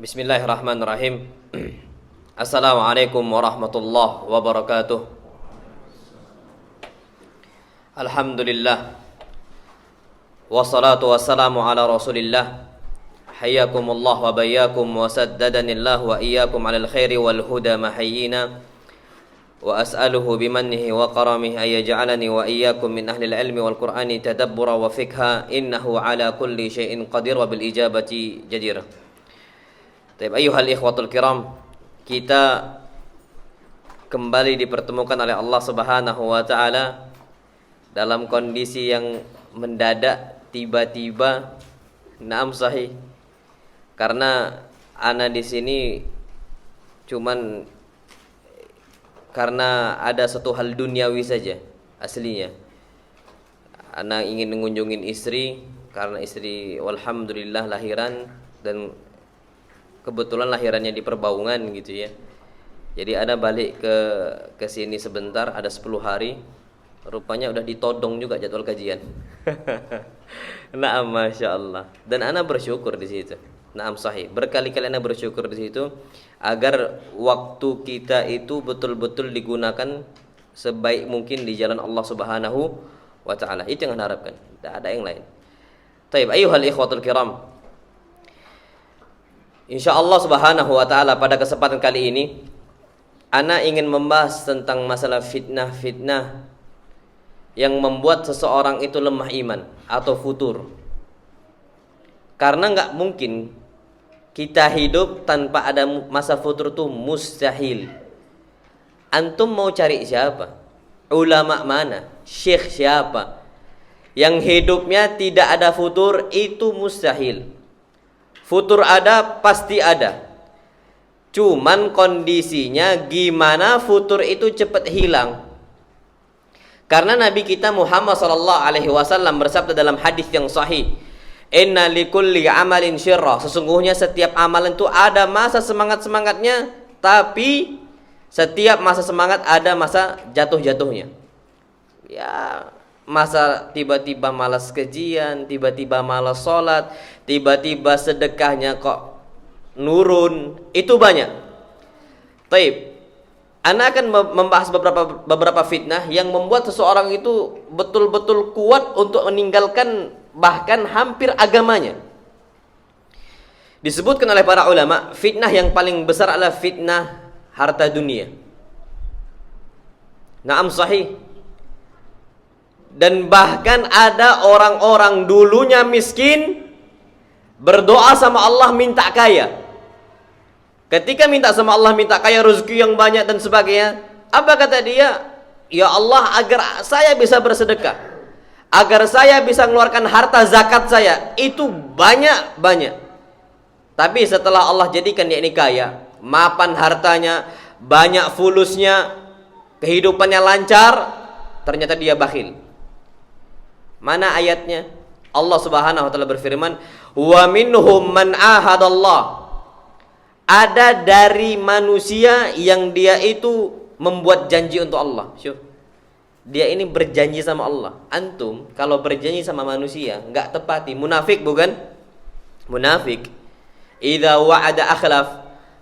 Bismillahirrahmanirrahim. Assalamualaikum warahmatullahi wabarakatuh. Alhamdulillah. Wassalatu wassalamu ala Rasulillah. Hayyakumullah wa bayyakum wa saddadanillah wa iyyakum alal khairi wal huda mahayyina. Wa as'aluhu bimannihi wa karamihi ay yaj'alani wa iyyakum min ahli al-ilmi wal Qur'ani tadabbura wa fikha innahu ala kulli syai'in qadir wa bil ijabati jadir. Baik, ayyuhal ikhwatul kiram, kita kembali dipertemukan oleh Allah Subhanahu wa taala dalam kondisi yang mendadak, tiba-tiba, naam sahih. Karena ana di sini cuman karena ada satu hal duniawi saja aslinya. Ana ingin mengunjungin istri karena istri walhamdulillah lahiran dan kebetulan lahirannya di Perbaungan gitu ya. Jadi ada balik ke sini sebentar, ada 10 hari. Rupanya udah ditodong juga jadwal kajian. Naam, masya Allah. Dan ana bersyukur di situ. Naam sahih. Berkali-kali ana bersyukur di situ agar waktu kita itu betul-betul digunakan sebaik mungkin di jalan Allah Subhanahu wa taala. Itu yang ana harapkan. Tidak ada yang lain. Taib, ayyuhal ikhwatul kiram. InsyaAllah Subhanahu wa ta'ala pada kesempatan kali ini ana ingin membahas tentang masalah fitnah-fitnah yang membuat seseorang itu lemah iman atau futur. Karena nggak mungkin kita hidup tanpa ada masa futur, itu mustahil. Antum mau cari siapa? Ulama mana? Syekh siapa? Yang hidupnya tidak ada futur, itu mustahil. Futur ada, pasti ada. Cuman kondisinya gimana futur itu cepat hilang. Karena Nabi kita Muhammad SAW bersabda dalam hadis yang sahih, "Inna likulli amalin syirrah." Sesungguhnya setiap amalan itu ada masa semangat-semangatnya, tapi setiap masa semangat ada masa jatuh-jatuhnya. Ya, masa tiba-tiba malas kajian, tiba-tiba malas sholat, tiba-tiba sedekahnya kok nurun, itu banyak. Taib, ana akan membahas beberapa fitnah yang membuat seseorang itu betul-betul kuat untuk meninggalkan bahkan hampir agamanya. Disebutkan oleh para ulama, fitnah yang paling besar adalah fitnah harta dunia. Naam sahih. Dan bahkan ada orang-orang dulunya miskin berdoa sama Allah minta kaya. Ketika minta sama Allah minta kaya, rezeki yang banyak dan sebagainya, apa kata dia? Ya Allah, agar saya bisa bersedekah, agar saya bisa mengeluarkan harta zakat saya, itu banyak-banyak. Tapi setelah Allah jadikan dia ini kaya, mapan hartanya, banyak fulusnya, kehidupannya lancar, ternyata dia bakhil. Mana ayatnya? Allah Subhanahu wa taala berfirman, "Wa minhum man ahadallah." Ada dari manusia yang dia itu membuat janji untuk Allah. Syuf. Dia ini berjanji sama Allah. Antum kalau berjanji sama manusia enggak tepati, munafik bukan? Munafik. Idza wa'ada akhlaf.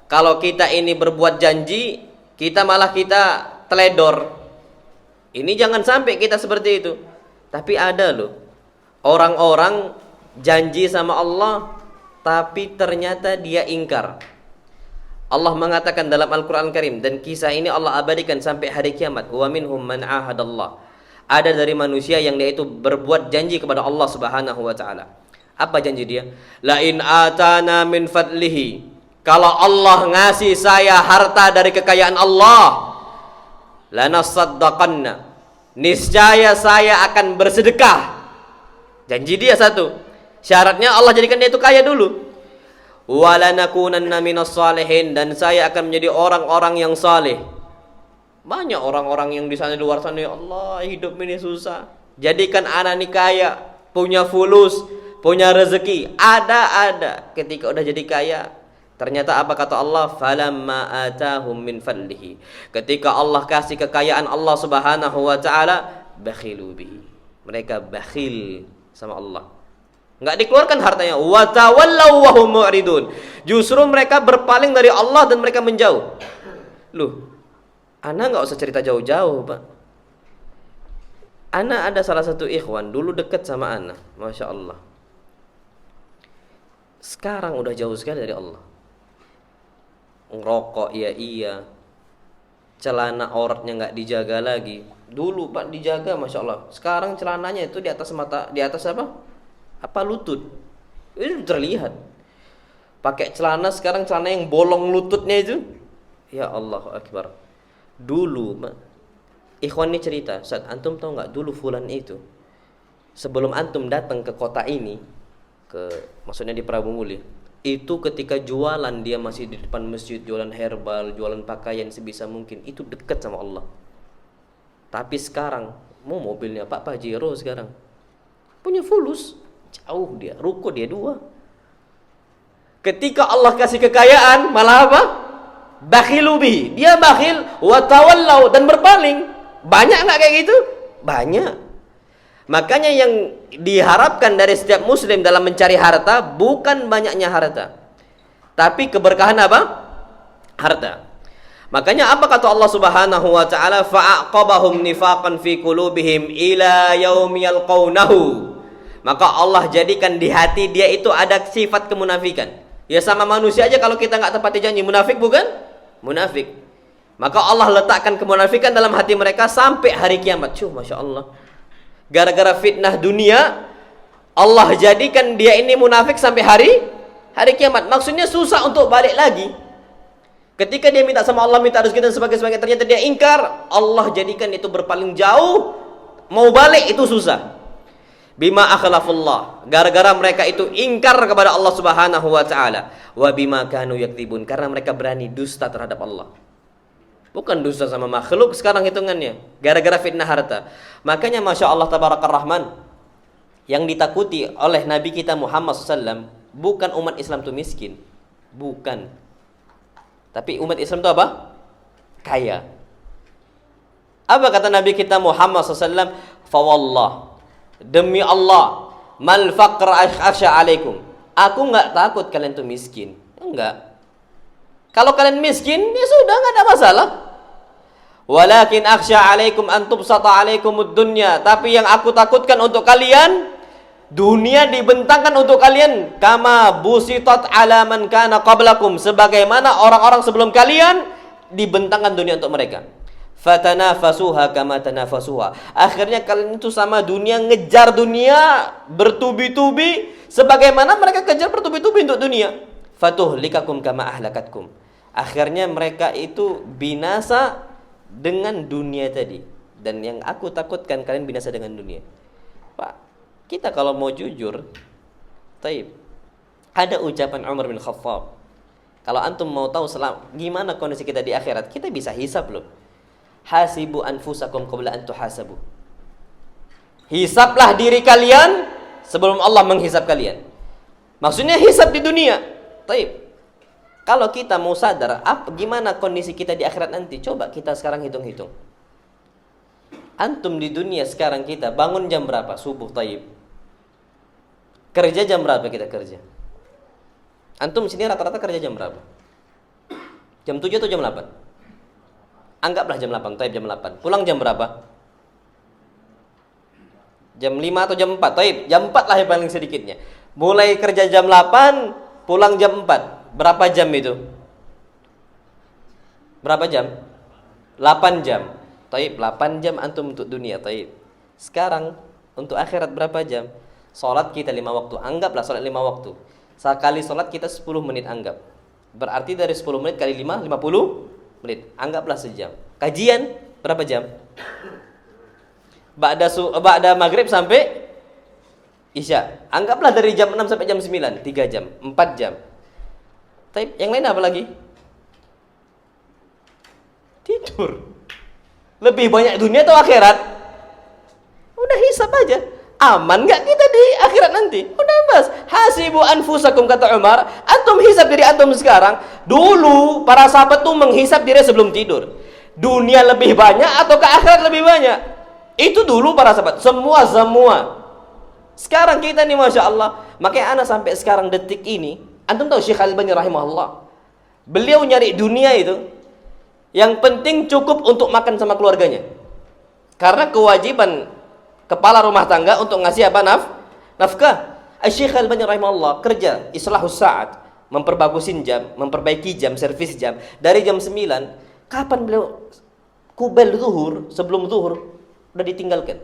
Kalau kita ini berbuat janji, kita malah kita teledor. Ini jangan sampai kita seperti itu. Tapi ada loh orang-orang janji sama Allah tapi ternyata dia ingkar. Allah mengatakan dalam Al-Qur'an Karim, dan kisah ini Allah abadikan sampai hari kiamat, wa minhum man ahadallah. Ada dari manusia yang dia itu berbuat janji kepada Allah Subhanahu wa taala. Apa janji dia? La in atana min fadlihi. Kalau Allah ngasih saya harta dari kekayaan Allah, lanasaddaqanna. Niscaya saya akan bersedekah. Janji dia satu. Syaratnya Allah jadikan dia itu kaya dulu. Walanakunanna minas salihin, dan saya akan menjadi orang-orang yang saleh. Banyak orang-orang yang di sana di luar sana, ya Allah, hidup ini susah. Jadikan anak ini kaya, punya fulus, punya rezeki. Ada. Ketika udah jadi kaya, ternyata apa kata Allah? Falamma atahum min fadlihi. Ketika Allah kasih kekayaan Allah Subhanahu wa taala, bakhilu bihi. Mereka bakhil sama Allah. Enggak dikeluarkan hartanya. Wa tawallaw wa hum mu'ridun. Justru mereka berpaling dari Allah dan mereka menjauh. Loh, ana enggak usah cerita jauh-jauh, Pak. Ana ada salah satu ikhwan dulu dekat sama ana, Masya Allah. Sekarang udah jauh sekali dari Allah. Ngerokok ya iya, celana auratnya nggak dijaga lagi. Dulu Pak dijaga, Masya Allah. Sekarang celananya itu di atas mata, di atas apa lutut. Itu terlihat. Pakai celana sekarang, celana yang bolong lututnya itu. Ya Allah Akbar. Dulu Pak, ikhwan ini cerita, saat antum tahu nggak dulu fulan itu sebelum antum datang ke kota ini, maksudnya di Prabu Muli, itu ketika jualan dia masih di depan masjid, jualan herbal, jualan pakaian sebisa mungkin, itu dekat sama Allah. Tapi sekarang mau mobilnya Pak Pajero sekarang punya fulus, jauh dia, ruko dia 2. Ketika Allah kasih kekayaan malah apa? Bakhilu bihi, dia bakhil, wa tawallau, dan berpaling. Banyak nggak kayak gitu? Banyak. Makanya yang diharapkan dari setiap muslim dalam mencari harta bukan banyaknya harta, tapi keberkahan apa? Harta. Makanya apa kata Allah Subhanahu wa taala, fa'aqabahum nifaqan fi qulubihim ila yaumi yalqaunahu. Maka Allah jadikan di hati dia itu ada sifat kemunafikan. Ya sama manusia aja kalau kita nggak tepati janji, munafik bukan? Munafik. Maka Allah letakkan kemunafikan dalam hati mereka sampai hari kiamat. Masya Allah. Gara-gara fitnah dunia, Allah jadikan dia ini munafik sampai hari kiamat. Maksudnya susah untuk balik lagi. Ketika dia minta sama Allah, minta rezeki dan sebagainya, ternyata dia ingkar, Allah jadikan itu berpaling jauh. Mau balik itu susah. Bima akhlafullah, gara-gara mereka itu ingkar kepada Allah Subhanahu wa taala. Wa bima kanu yakdzibun, karena mereka berani dusta terhadap Allah. Bukan dusta sama makhluk sekarang hitungannya, gara-gara fitnah harta. Makanya Masya Allah Tabarakar Rahman, yang ditakuti oleh Nabi kita Muhammad SAW bukan umat Islam itu miskin, bukan. Tapi umat Islam itu apa? Kaya. Apa kata Nabi kita Muhammad SAW? Fawallah, demi Allah, mal faqr akhsha alaikum, aku nggak takut kalian tuh miskin. Enggak. Kalau kalian miskin, ya sudah, nggak ada masalah. Walakin akhsha alaikum an tubsata alaikumud dunya, tapi yang aku takutkan untuk kalian, dunia dibentangkan untuk kalian kama busitat ala man kana qablakum, sebagaimana orang-orang sebelum kalian dibentangkan dunia untuk mereka. Fatanafasuha kama tanafasuha, akhirnya kalian itu sama dunia, ngejar dunia bertubi-tubi sebagaimana mereka kejar bertubi-tubi untuk dunia. Fatuhlikakum kama ahlakatkum, akhirnya mereka itu binasa dengan dunia tadi. Dan yang aku takutkan kalian binasa dengan dunia. Pak, kita kalau mau jujur, taib, ada ucapan Umar bin Khattab, kalau antum mau tahu gimana kondisi kita di akhirat, kita bisa hisab loh. Hasibu anfusakum qabla an tuhasabu, hisablah diri kalian sebelum Allah menghisab kalian. Maksudnya hisab di dunia. Taib, kalau kita mau sadar gimana kondisi kita di akhirat nanti, coba kita sekarang hitung-hitung. Antum di dunia sekarang, kita bangun jam berapa? Subuh. Taib, kerja jam berapa kita kerja? Antum sini rata-rata kerja jam berapa? Jam 7 atau jam 8? Anggaplah jam 8. Taib, jam 8. Pulang jam berapa? Jam 5 atau jam 4? Taib, jam 4 lah yang paling sedikitnya. Mulai kerja jam 8, pulang jam 4. Berapa jam itu? Berapa jam? 8 jam. Taib, 8 jam antum untuk dunia. Taib, sekarang untuk akhirat berapa jam? Salat kita 5 waktu. Anggaplah salat 5 waktu. Sekali salat kita 10 menit anggap. Berarti dari 10 menit kali 5, 50 menit. Anggaplah sejam. Kajian berapa jam? Ba'da maghrib sampai isya. Anggaplah dari jam 6 sampai jam 9, 3 jam, 4 jam. Taib, yang lain apa lagi? Tidur. Lebih banyak dunia atau akhirat? Udah hisab aja. Aman gak kita di akhirat nanti? Udah bas. Hasibu anfusakum, kata Umar. Antum hisab diri antum sekarang. Dulu para sahabat tuh menghisab diri sebelum tidur. Dunia lebih banyak atau ke akhirat lebih banyak? Itu dulu para sahabat. Semua Sekarang kita nih Masya Allah. Makanya anak sampai sekarang detik ini, antum tahu Syekh Al-Albani rahimahullah, beliau nyari dunia itu yang penting cukup untuk makan sama keluarganya. Karena kewajiban kepala rumah tangga untuk ngasih apa? Nafkah. Syekh Al-Albani rahimahullah kerja islahus sa'at, memperbagusin jam, memperbaiki jam, servis jam dari jam 9. Kapan beliau kubel zuhur, sebelum zuhur udah ditinggalkan.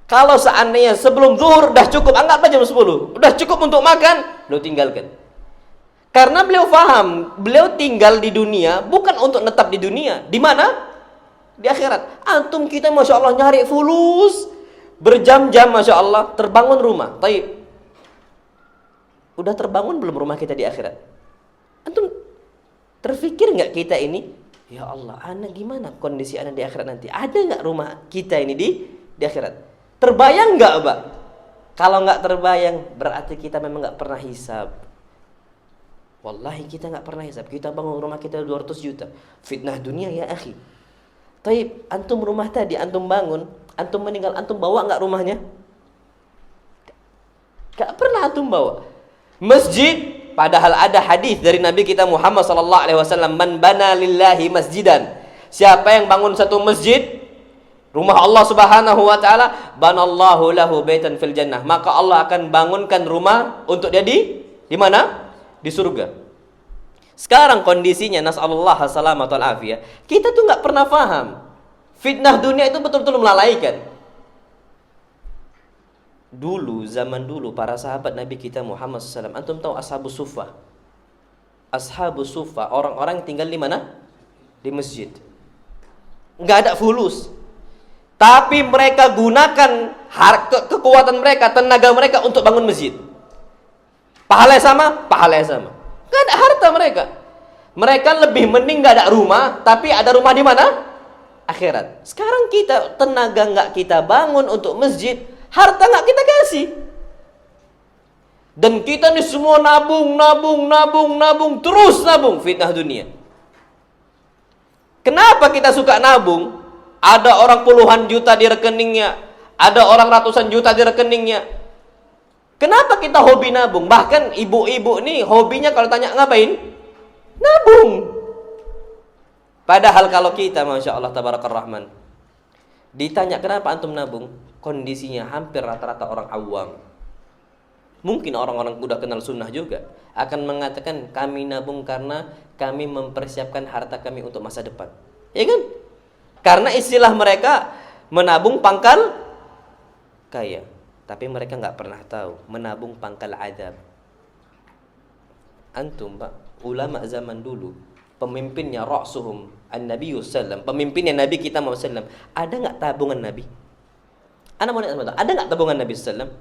Kalau seandainya sebelum zuhur udah cukup, anggaplah jam 10, udah cukup untuk makan, beliau tinggalkan. Karena beliau paham, beliau tinggal di dunia bukan untuk netap di dunia. Di mana? Di akhirat. Antum kita Masya Allah nyari fulus berjam-jam Masya Allah, terbangun rumah. Taib. Udah terbangun belum rumah kita di akhirat? Antum terfikir nggak kita ini, ya Allah, anak gimana kondisi anak di akhirat nanti? Ada nggak rumah kita ini di akhirat? Terbayang nggak, Pak? Kalau nggak terbayang, berarti kita memang nggak pernah hisab. Wallahi kita nggak pernah hisab. Kita bangun rumah kita 200 juta. Fitnah dunia ya akhi. Taib, antum rumah tadi, antum bangun, antum meninggal, antum bawa nggak rumahnya? Nggak pernah antum bawa. Masjid, padahal ada hadis dari Nabi kita Muhammad sallallahu alaihi wasallam, man bana lillahi masjidan. Siapa yang bangun satu masjid, rumah Allah Subhanahu wa taala, banallahu lahu baitan fil jannah. Maka Allah akan bangunkan rumah untuk dia di mana? Di surga. Sekarang kondisinya nasallallahu alaihi afiyah. Kita tuh nggak pernah paham. Fitnah dunia itu betul-betul melalaikan. Dulu, zaman dulu, para sahabat Nabi kita Muhammad SAW, antum tahu Ashabus Suffah? Ashabus Suffah, orang-orang yang tinggal di mana? Di masjid. Nggak ada fulus. Tapi mereka gunakan kekuatan mereka, tenaga mereka untuk bangun masjid. Pahalanya sama? Pahalanya sama. Nggak ada harta mereka. Mereka lebih mending nggak ada rumah, tapi ada rumah di mana? Akhirat. Sekarang kita, tenaga nggak kita bangun untuk masjid, harta nggak kita kasih. Dan kita nih semua nabung, terus nabung. Fitnah dunia. Kenapa kita suka nabung? Ada orang puluhan juta di rekeningnya, ada orang ratusan juta di rekeningnya. Kenapa kita hobi nabung? Bahkan ibu-ibu nih hobinya kalau tanya ngapain? Nabung. Padahal kalau kita, Masya Allah Tabarakar Rahman, ditanya kenapa antum nabung? Kondisinya hampir rata-rata orang awam. Mungkin orang-orang udah kenal sunnah juga akan mengatakan kami nabung karena kami mempersiapkan harta kami untuk masa depan. Ya kan? Karena istilah mereka menabung pangkal kaya. Tapi mereka nggak pernah tahu menabung pangkal azab. Antum Pak, ulama zaman dulu, pemimpinnya ra'suhum an-Nabi sallam, pemimpinnya Nabi kita Muhammad sallam, ada nggak tabungan Nabi? Anda mau nanya, ada nggak tabungan Nabi sallam?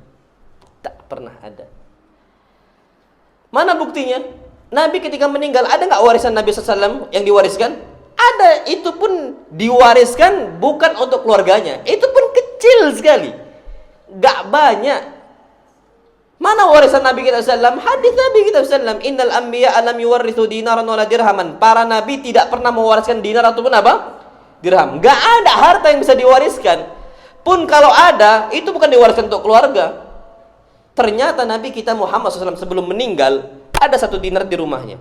Tak pernah ada. Mana buktinya? Nabi ketika meninggal ada nggak warisan Nabi sallam yang diwariskan? Ada, itu pun diwariskan bukan untuk keluarganya. Itu pun kecil sekali, nggak banyak. Mana warisan Nabi kita sallam? Hadis Nabi kita sallam, innal anbiya alam yuwarrithu dinaran wala dirhaman. Para nabi tidak pernah mewariskan dinar ataupun apa? Dirham. Nggak ada harta yang bisa diwariskan. Pun kalau ada, itu bukan diwariskan untuk keluarga. Ternyata Nabi kita Muhammad SAW sebelum meninggal, ada 1 dinar di rumahnya.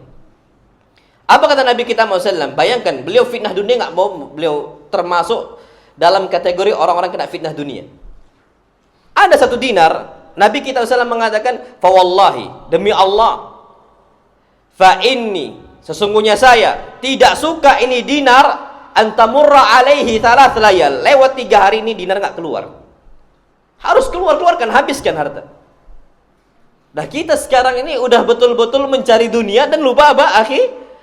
Apa kata Nabi kita Muhammad SAW? Bayangkan, beliau fitnah dunia nggak mau, beliau termasuk dalam kategori orang-orang kena fitnah dunia. Ada 1 dinar, Nabi kita SAW mengatakan, fa wallahi, demi Allah, fa inni, sesungguhnya saya tidak suka ini dinar antamurra alaihi thalath layal, lewat 3 hari ini dinar nggak keluar. Harus keluarkan, habiskan harta. Nah kita sekarang ini udah betul-betul mencari dunia dan lupa apa?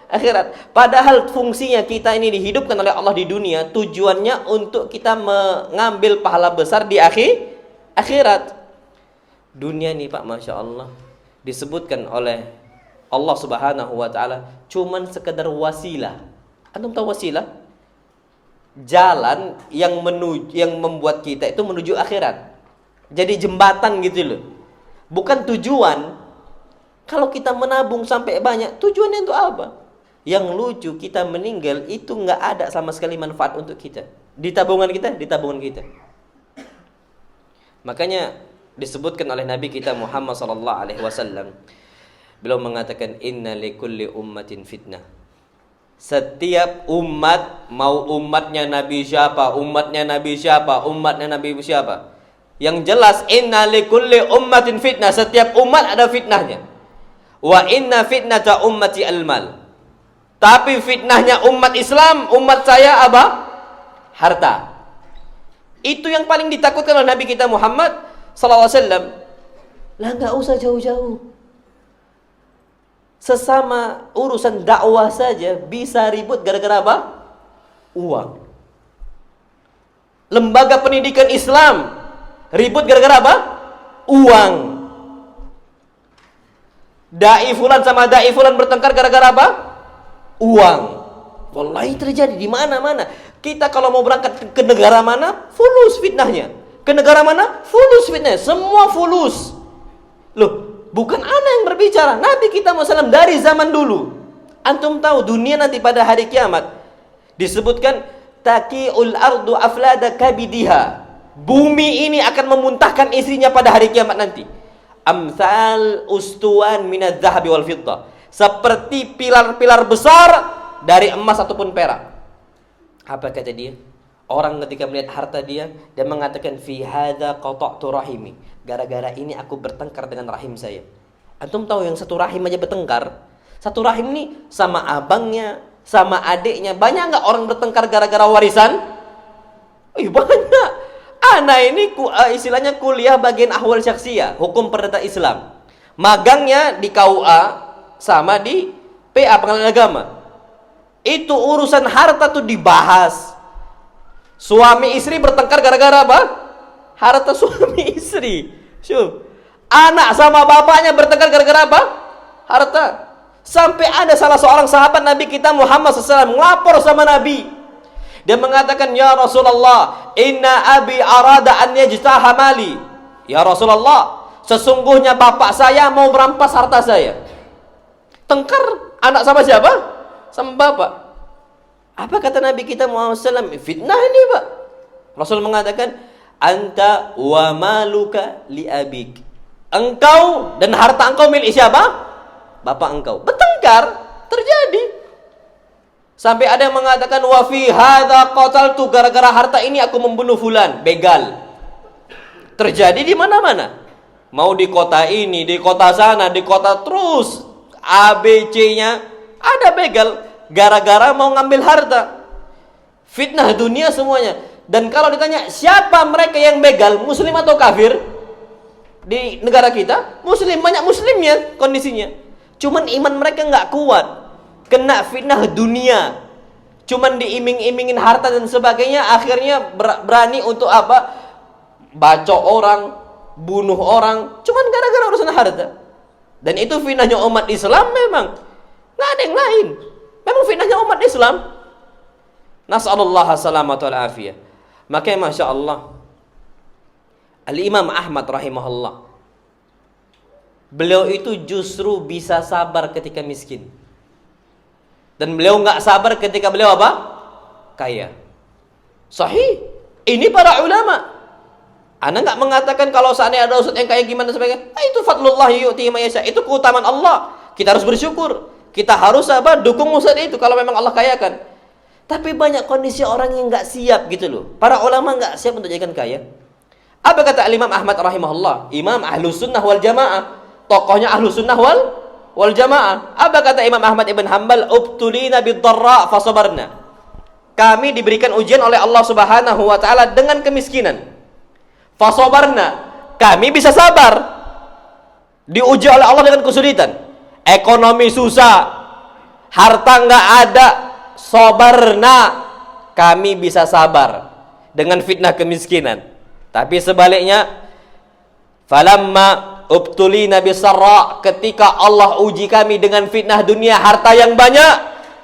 Akhirat. Padahal fungsinya kita ini dihidupkan oleh Allah di dunia, tujuannya untuk kita mengambil pahala besar di akhirat. Dunia ini Pak, Masya Allah, disebutkan oleh Allah Subhanahu wa ta'ala cuman sekedar wasilah. Antum tahu wasilah? Jalan yang membuat kita itu menuju akhirat. Jadi jembatan gitu loh. Bukan tujuan. Kalau kita menabung sampai banyak, tujuannya itu apa? Yang lucu, kita meninggal itu nggak ada sama sekali manfaat untuk kita. Di tabungan kita. Makanya disebutkan oleh Nabi kita Muhammad sallallahu alaihi wasallam. Beliau mengatakan inna likulli ummatin fitnah. Setiap umat, mau umatnya Nabi siapa, umatnya Nabi siapa, umatnya Nabi siapa, yang jelas inna likulli ummatin fitnah, setiap umat ada fitnahnya. Wa inna fitnata ummati al-mal. Tapi fitnahnya umat Islam, umat saya apa? Harta. Itu yang paling ditakutkan oleh Nabi kita Muhammad sallallahu alaihi wasallam. Lah enggak usah jauh-jauh. Sesama urusan dakwah saja bisa ribut gara-gara apa? Uang. Lembaga pendidikan Islam ribut gara-gara apa? Uang. Dai fulan sama dai fulan bertengkar gara-gara apa? Uang. Wallahi terjadi di mana-mana. Kita kalau mau berangkat ke negara mana, fulus fitnahnya. Ke negara mana, fulus fitnahnya. Semua fulus. Loh, bukan ana yang berbicara. Nabi kita Muhammad dari zaman dulu. Antum tahu dunia nanti pada hari kiamat disebutkan taqiul ardu aflada kabidiha. Bumi ini akan memuntahkan isinya pada hari kiamat nanti. Amsal ustuwan minadz zahabi wal fiddah. Seperti pilar-pilar besar dari emas ataupun perak. Apa kata dia? Orang ketika melihat harta dia mengatakan fi hadza qata'tu rahimi. Gara-gara ini aku bertengkar dengan rahim saya. Antum tahu yang satu rahim aja bertengkar? Satu rahim ini sama abangnya, sama adiknya. Banyak enggak orang bertengkar gara-gara warisan? Banyak. Ana ini istilahnya kuliah bagian ahwal syakhsiyah, hukum perdata Islam. Magangnya di KUA sama di PA Pengadilan Agama. Itu urusan harta tuh dibahas. Suami istri bertengkar gara-gara apa? Harta suami istri. Syuh. Anak sama bapaknya bertengkar gara-gara apa? Harta. Sampai ada salah seorang sahabat Nabi kita Muhammad SAW melapor sama Nabi. Dia mengatakan, ya Rasulullah, inna abi arada an yajtaha mali. Ya Rasulullah, sesungguhnya bapak saya mau merampas harta saya. Tengkar anak sama siapa? Sama bapak. Apa kata Nabi kita Muhammad SAW? Fitnah ini Pak. Rasul mengatakan, anta wa maluka li abik. Engkau dan harta engkau milik siapa? Bapak engkau. Bertengkar, terjadi. Sampai ada yang mengatakan wa fi hadza qataltu, gara-gara harta ini aku membunuh fulan, begal. Terjadi di mana-mana. Mau di kota ini, di kota sana, di kota terus ABC-nya ada begal gara-gara mau ngambil harta. Fitnah dunia semuanya. Dan kalau ditanya siapa mereka yang begal, muslim atau kafir? Di negara kita, muslim, banyak muslimnya kondisinya. Cuman iman mereka nggak kuat. Kena fitnah dunia. Cuman diiming-imingin harta dan sebagainya, akhirnya berani untuk apa? Bacok orang, bunuh orang, cuman gara-gara urusan harta. Dan itu fitnahnya umat Islam memang. Nggak ada yang lain. Memang fitnahnya umat Islam. Nas'alullah salamatu wal afiyah. Makanya Masya Allah, Al-Imam Ahmad rahimahullah, beliau itu justru bisa sabar ketika miskin. Dan beliau nggak sabar ketika beliau apa? Kaya. Sahih. Ini para ulama. Anda nggak mengatakan kalau seandainya ada ustaz yang kaya gimana sebagainya. Itu fadlullah yu'ti ma yasha. Itu keutamaan Allah. Kita harus bersyukur. Kita harus apa? Dukung ustaz itu kalau memang Allah kayakan. Tapi banyak kondisi orang yang nggak siap gitu loh. Para ulama nggak siap untuk jadikan kaya. Apa kata Imam Ahmad rahimahullah? Imam Ahlus Sunnah wal Jamaah. Tokohnya Ahlus Sunnah wal Jamaah. Apa kata Imam Ahmad ibn Hanbal? Ubtulina bid-dharra fasabarna. Kami diberikan ujian oleh Allah Subhanahu wa taala dengan kemiskinan. Fasabarna. Kami bisa sabar. Diuji oleh Allah dengan kesulitan. Ekonomi susah. Harta enggak ada. Sabarna. Kami bisa sabar dengan fitnah kemiskinan. Tapi sebaliknya, falamma ubtulina bisarra, ketika Allah uji kami dengan fitnah dunia, harta yang banyak,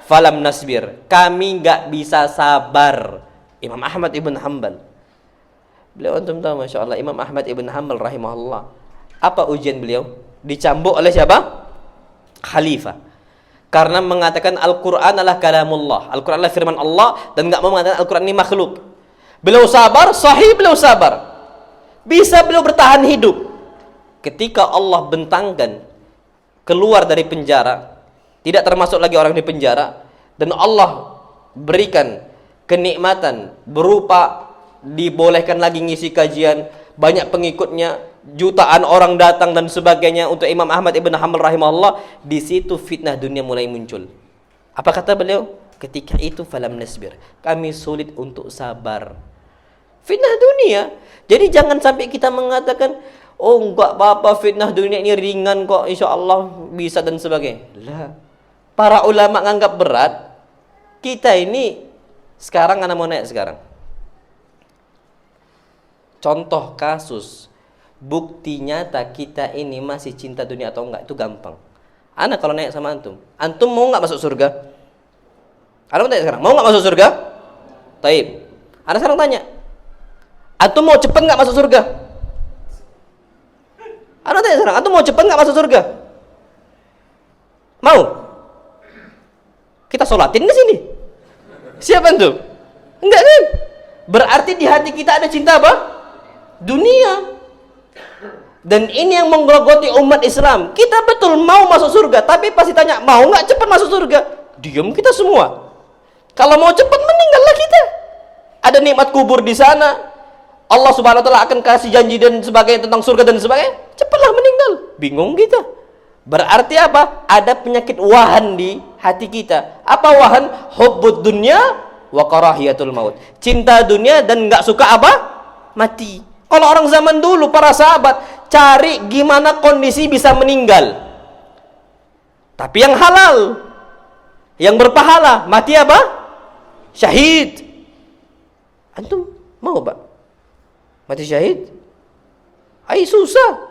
falam nasbir, kami enggak bisa sabar. Imam Ahmad ibn Hanbal. Beliau antum tahu Masya Allah, Imam Ahmad ibn Hanbal rahimahullah, apa ujian beliau? Dicambuk oleh siapa? Khalifah. Karena mengatakan Al-Quran adalah kalamullah, Al-Quran adalah firman Allah, dan enggak mau mengatakan Al-Quran ini makhluk. Beliau sabar, sahih beliau sabar. Bisa beliau bertahan hidup. ketika Allah bentangkan keluar dari penjara, tidak termasuk lagi orang di penjara, dan Allah berikan kenikmatan berupa dibolehkan lagi ngisi kajian, banyak pengikutnya, jutaan orang datang dan sebagainya untuk Imam Ahmad ibn Hanbal rahimahullah. Di situ fitnah dunia mulai muncul. Apa kata beliau? Ketika itu falam nasbir, kami sulit untuk sabar. Fitnah dunia. Jadi jangan sampai kita mengatakan, oh enggak apa-apa, fitnah dunia ini ringan kok, insya Allah bisa dan sebagainya. Lah, para ulama nganggap berat. Kita ini sekarang, anak mau naik sekarang, contoh kasus bukti nyata kita ini masih cinta dunia atau enggak, itu gampang. Anak kalau naik sama antum, antum mau enggak masuk surga? Anak mau tanya sekarang, mau enggak masuk surga? Taib. Anak sekarang tanya, antum mau cepet enggak masuk surga? Anak tanya sekarang, antum mau cepet enggak masuk surga? Mau? Kita sholatin di sini. Siapa antum? Enggak kan? Berarti di hati kita ada cinta apa? Dunia. Dan ini yang menggerogoti umat Islam. Kita betul mau masuk surga, tapi pasti tanya, mau nggak cepat masuk surga? Diam kita semua. Kalau mau cepat, meninggallah kita. Ada nikmat kubur di sana. Allah Subhanahu wa taala akan kasih janji dan sebagainya tentang surga dan sebagainya. Cepatlah meninggal. Bingung kita. Berarti apa? Ada penyakit wahan di hati kita. Apa wahan? Hubbud dunya wa karahiyatul maut. Cinta dunia dan nggak suka apa? Mati. Kalau orang zaman dulu, para sahabat cari gimana kondisi bisa meninggal, tapi yang halal, yang berpahala. Mati apa? Syahid. Antum mau Pak mati syahid? Susah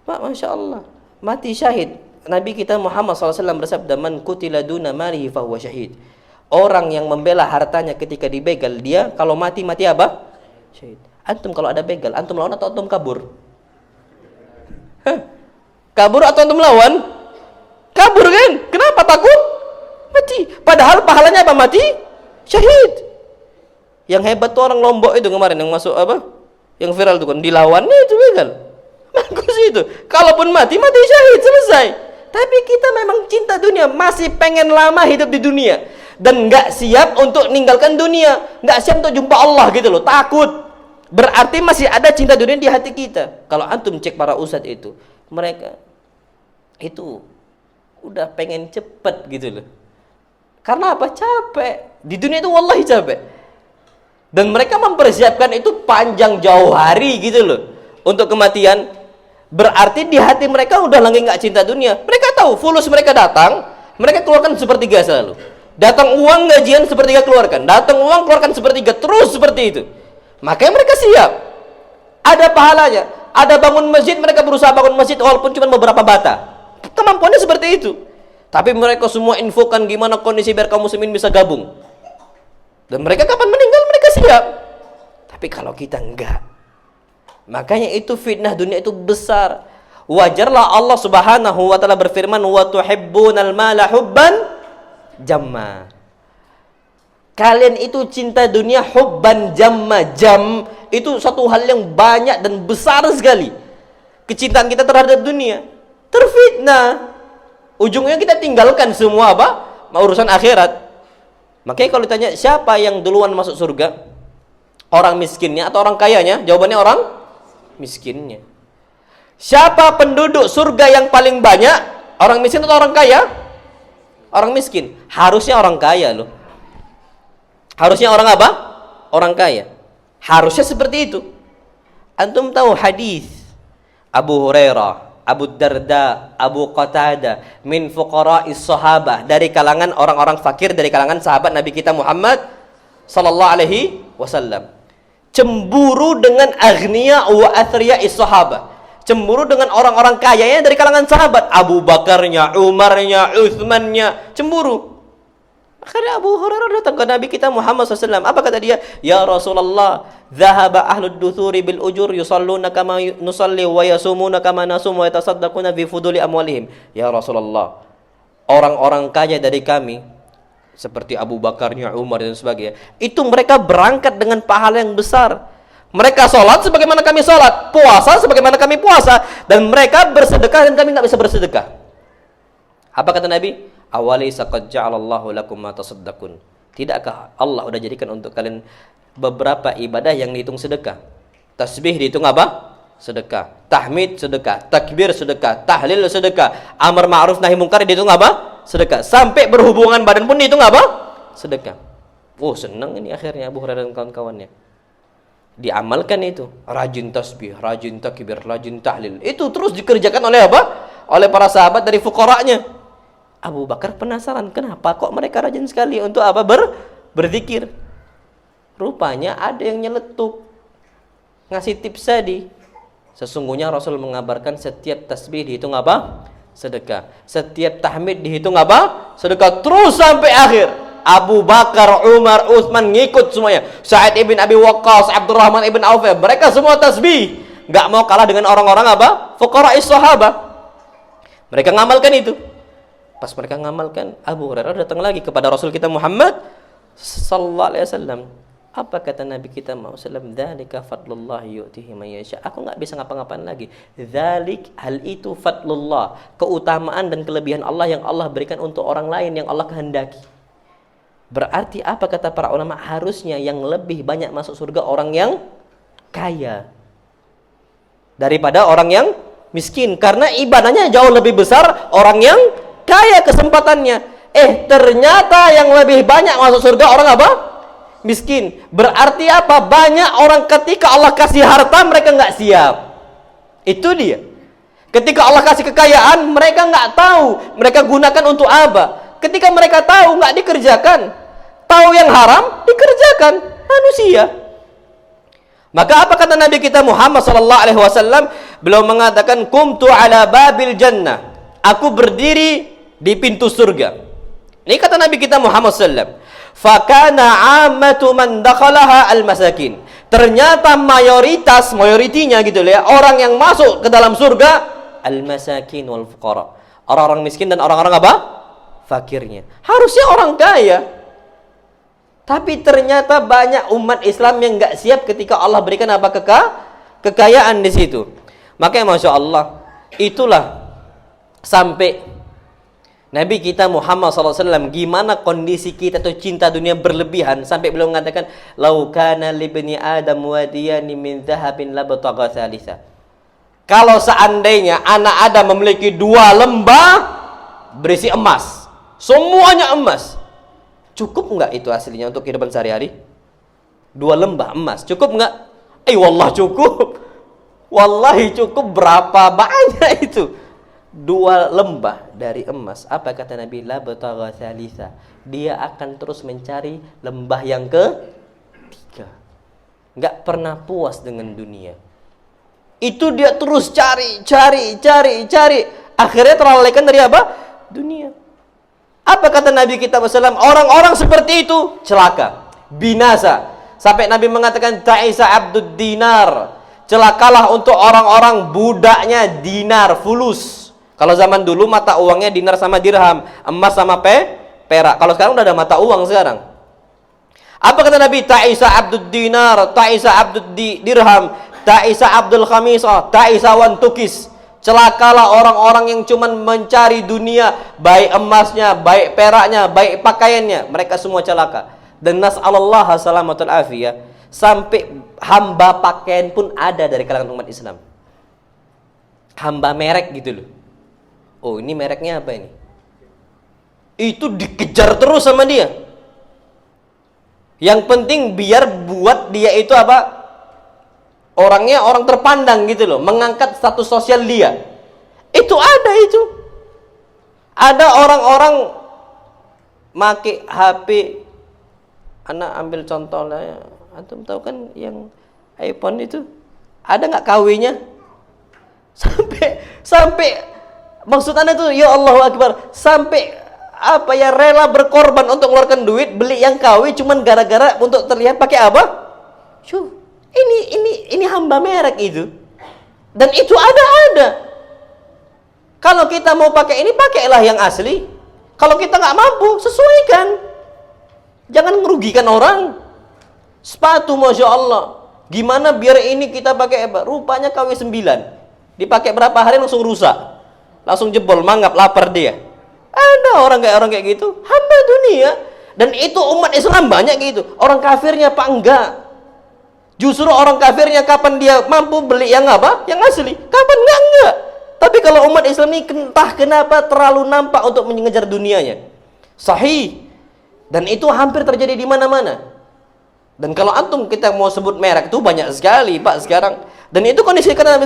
Pak, Masya Allah. Mati syahid, Nabi kita Muhammad SAW bersabda, man kutila duna malihi fahuwa syahid. Orang yang membela hartanya ketika dibegal, dia kalau mati apa? Syahid. Antum kalau ada begal, antum lawan atau antum kabur? Hah? Kabur atau antum lawan? Kabur kan? Kenapa takut? Mati. Padahal pahalanya apa? Mati syahid. Yang hebat tuh orang Lombok itu kemarin yang masuk apa? Yang viral tuh kan, dilawannya itu begal. Bagus itu. Kalaupun mati syahid, selesai. Tapi kita memang cinta dunia, masih pengen lama hidup di dunia dan nggak siap untuk ninggalkan dunia, nggak siap untuk jumpa Allah gitu loh. Takut. Berarti masih ada cinta dunia di hati kita. Kalau antum cek para ustadz itu, mereka itu udah pengen cepet gitu loh. Karena apa? Capek. Di dunia itu wallahi capek. Dan mereka mempersiapkan itu panjang jauh hari gitu loh untuk kematian. Berarti di hati mereka udah lagi nggak cinta dunia. Mereka tahu fulus mereka datang, mereka keluarkan sepertiga selalu. Datang uang gajian sepertiga keluarkan, datang uang keluarkan sepertiga, terus seperti itu. Makanya mereka siap. Ada pahalanya. Ada bangun masjid, mereka berusaha bangun masjid walaupun cuma beberapa bata. Kemampuannya seperti itu. Tapi mereka semua infokan gimana kondisi biar kaum muslimin bisa gabung. Dan mereka kapan meninggal mereka siap. Tapi kalau kita enggak. Makanya itu fitnah dunia itu besar. Wajarlah Allah Subhanahu wa taala berfirman, wa tuhibbunal mala hubban jamma. Kalian itu cinta dunia hubban jamma. Jam itu satu hal yang banyak dan besar sekali. Kecintaan kita terhadap dunia terfitnah. Ujungnya kita tinggalkan semua apa? Urusan akhirat. Makanya kalau ditanya siapa yang duluan masuk surga? Orang miskinnya atau orang kayanya? Jawabannya orang miskinnya. Siapa penduduk surga yang paling banyak? Orang miskin atau orang kaya? Orang miskin. Harusnya orang kaya loh. Harusnya orang apa? Orang kaya. Harusnya seperti itu. Antum tahu hadis Abu Hurairah, Abu Darda, Abu Qatadah min fuqara'is sahabah, dari kalangan orang-orang fakir, dari kalangan sahabat Nabi kita Muhammad sallallahu alaihi wasallam. Cemburu dengan aghniya wa athriya'is sahabah. Cemburu dengan orang-orang kayanya dari kalangan sahabat. Abu Bakarnya, Umarnya, Utsmannya, cemburu. Akhirnya Abu Hurairah datang ke Nabi kita Muhammad SAW. Apa kata dia? Ya Rasulullah, dhahaba ahlud duthuri bil ujur yusalluna kama nusalli wa yasumuna kama nasum wa yatasaddaquna bi fuduli amwalihim. Ya Rasulullah, orang-orang kaya dari kami seperti Abu Bakarnya, Umar dan sebagainya, itu mereka berangkat dengan pahala yang besar. Mereka sholat sebagaimana kami sholat, puasa sebagaimana kami puasa, dan mereka bersedekah dan kami nggak bisa bersedekah. Apa kata Nabi? Awalaysa qad ja'alallahu lakum ma tasaddaqun. Tidakkah Allah udah jadikan untuk kalian beberapa ibadah yang dihitung sedekah? Tasbih dihitung apa? Sedekah. Tahmid sedekah, takbir sedekah, tahlil sedekah, amar ma'ruf nahi munkar dihitung apa? Sedekah. Sampai berhubungan badan pun dihitung apa? Sedekah. Oh, senang ini akhirnya Abu Hurairah dan kawan-kawannya. Diamalkan itu, rajin tasbih, rajin takbir, rajin tahlil. Itu terus dikerjakan oleh apa? Oleh para sahabat dari fuqara'nya. Abu Bakar penasaran, kenapa kok mereka rajin sekali untuk apa? Berzikir. Rupanya ada yang nyeletuk, ngasih tips tadi. Sesungguhnya Rasul mengabarkan setiap tasbih dihitung apa? Sedekah. Setiap tahmid dihitung apa? Sedekah. Terus sampai akhir. Abu Bakar, Umar, Utsman ngikut semuanya. Sa'id ibn Abi Waqqas, Abdurrahman ibn Auf, mereka semua tasbih. Gak mau kalah dengan orang-orang apa? Fuqara'is sahabah. Mereka ngamalkan itu. Pas mereka ngamalkan, Abu Hurairah datang lagi kepada Rasul kita Muhammad sallallahu alaihi wasallam. Apa kata Nabi kita Muhammad sallallahu alaihi wasallam? Dzalika fadlullah yu'tihi man yasha. Aku enggak bisa ngapa-ngapain lagi. Dzalik, hal itu fadlullah, keutamaan dan kelebihan Allah yang Allah berikan untuk orang lain yang Allah kehendaki. Berarti apa kata para ulama? Harusnya yang lebih banyak masuk surga orang yang kaya daripada orang yang miskin, karena ibadahnya jauh lebih besar orang yang kaya kesempatannya. Ternyata yang lebih banyak masuk surga orang apa? Miskin. Berarti apa? Banyak orang ketika Allah kasih harta mereka nggak siap. Itu dia. Ketika Allah kasih kekayaan mereka nggak tahu mereka gunakan untuk apa. Ketika mereka tahu nggak dikerjakan. Tahu yang haram dikerjakan. Manusia. Maka apa kata Nabi kita Muhammad sallallahu alaihi wasallam? Beliau mengatakan, "Qumtu ala babil jannah." Aku berdiri di pintu surga. Ini kata Nabi kita Muhammad sallallahu alaihi wasallam. Fakana ammatu man dakhalaha al-masakin. Ternyata mayoritinya gitu ya, orang yang masuk ke dalam surga al-masakin wal fuqara. Orang-orang miskin dan orang-orang apa? Fakirnya. Harusnya orang kaya. Tapi ternyata banyak umat Islam yang enggak siap ketika Allah berikan apa? Kekayaan di situ. Makanya Masya Allah, itulah sampai Nabi kita Muhammad SAW, gimana kondisi kita tuh cinta dunia berlebihan sampai beliau mengatakan, "Lau kana libni Adam wadiyani min dhahabin labtagha thalitha." Kalau seandainya anak Adam memiliki 2 lembah berisi emas, semuanya emas, cukup enggak itu aslinya untuk kehidupan sehari-hari? 2 lembah emas, cukup enggak? Wallah cukup. Wallahi cukup. Berapa banyak itu? 2 lembah dari emas. Apa kata Nabi? La batagha thalitha. Dia akan terus mencari lembah yang ketiga. Enggak pernah puas dengan dunia. Itu dia terus cari. Akhirnya terlalaikan dari apa? Dunia. Apa kata Nabi kita SAW? Orang-orang seperti itu celaka, binasa. Sampai Nabi mengatakan, ta'isa abdud dinar. Celakalah untuk orang-orang budaknya dinar, fulus. Kalau zaman dulu mata uangnya dinar sama dirham, emas sama perak. Kalau sekarang udah ada mata uang sekarang. Apa kata Nabi? Ta'isa abdud dinar, ta'isa abdud dirham, ta'isa abdul khamisah, ta'isa wan tukis. Celakalah orang-orang yang cuman mencari dunia, baik emasnya, baik peraknya, baik pakaiannya, mereka semua celaka. Dan nas'alullah salamatul afiyah, sampai hamba pakaian pun ada dari kalangan umat Islam. Hamba merek gitu loh. Oh, ini mereknya apa ini? Itu dikejar terus sama dia. Yang penting biar buat dia itu apa? Orangnya orang terpandang gitu loh, mengangkat status sosial dia. Itu ada itu. Ada orang-orang make HP, anak ambil contoh lah ya. Antum tahu kan yang iPhone itu ada nggak KW-nya? Sampai maksud Anda tuh ya Allahu Akbar, sampai apa ya, rela berkorban untuk mengeluarkan duit beli yang KW cuman gara-gara untuk terlihat pakai apa? Ini hamba merek itu. Dan itu ada. Kalau kita mau pakai ini, pakailah yang asli. Kalau kita nggak mampu, sesuaikan. Jangan merugikan orang. Sepatu Masya Allah Gimana biar ini kita pakai apa? Rupanya KW9. Dipakai berapa hari langsung rusak. Langsung jebol, mangap, lapar dia. Ada orang kayak gitu, hamba dunia. Dan itu umat Islam banyak gitu. Orang kafirnya apa enggak? Justru orang kafirnya kapan dia mampu beli yang apa? Yang asli. Kapan enggak. Tapi kalau umat Islam ini entah kenapa terlalu nampak untuk mengejar dunianya. Sahih. Dan itu hampir terjadi di mana-mana. Dan kalau antum kita mau sebut merek itu banyak sekali Pak sekarang. Dan itu kondisi kata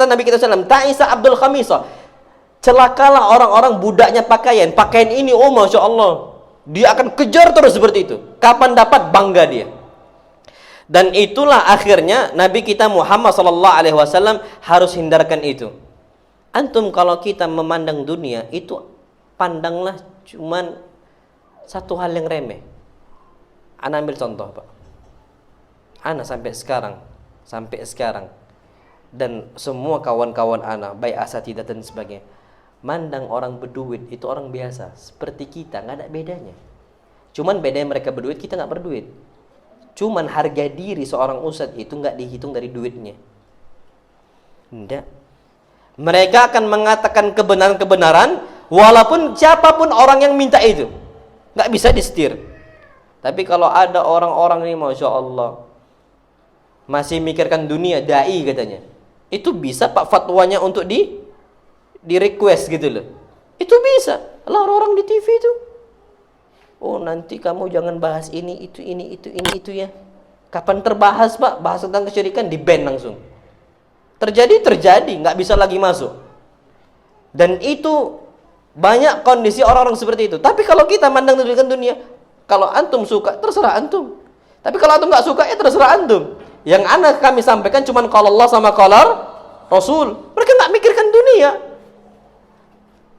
Nabi kita SAW, Ta'isa Abdul Khamisah. Celakalah orang-orang budaknya pakaian. Pakaian ini, oh Masya Allah, dia akan kejar terus seperti itu. Kapan dapat, bangga dia. Dan itulah akhirnya Nabi kita Muhammad SAW harus hindarkan itu. Antum kalau kita memandang dunia, itu pandanglah cuman satu hal yang remeh. Ana ambil contoh Pak. Ana sampai sekarang dan semua kawan-kawan ana, baik asatidah dan sebagainya, mandang orang berduit itu orang biasa seperti kita, nggak ada bedanya. Cuman bedanya mereka berduit, kita nggak berduit. Cuman harga diri seorang ustadz itu nggak dihitung dari duitnya. Tidak. Mereka akan mengatakan kebenaran-kebenaran walaupun siapapun orang yang minta itu, nggak bisa disetir. Tapi kalau ada orang-orang ini, Masya Allah, masih mikirkan dunia, dai katanya, itu bisa Pak fatwanya untuk di request gitu loh. Itu bisa. Lah orang-orang di TV itu, oh nanti kamu jangan bahas ini itu ya. Kapan terbahas Pak? Bahas tentang kesyirikan, di ban langsung. Terjadi, nggak bisa lagi masuk. Dan itu banyak kondisi orang-orang seperti itu. Tapi kalau kita mandang dunia, kalau antum suka, terserah antum. Tapi kalau antum nggak suka, ya terserah antum. Yang kami sampaikan cuma kalau Allah sama kalau Rasul. Mereka nggak mikirkan dunia.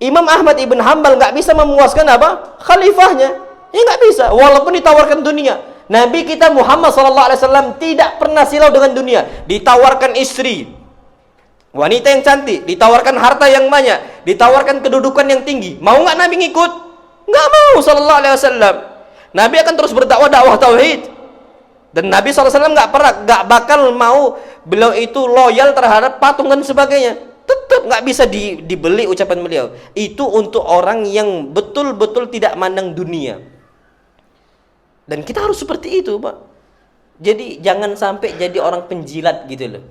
Imam Ahmad ibn Hanbal nggak bisa memuaskan apa? Khalifahnya. Ya nggak bisa. Walaupun ditawarkan dunia. Nabi kita Muhammad SAW tidak pernah silau dengan dunia. Ditawarkan istri, wanita yang cantik, ditawarkan harta yang banyak, ditawarkan kedudukan yang tinggi. Mau nggak Nabi ngikut? Nggak mau SAW. Nabi akan terus berdakwah tauhid. Dan Nabi SAW nggak bakal mau beliau itu loyal terhadap patung dan sebagainya. Tetap nggak bisa dibeli ucapan beliau. Itu untuk orang yang betul-betul tidak mandang dunia. Dan kita harus seperti itu Pak. Jadi jangan sampai jadi orang penjilat gitu loh.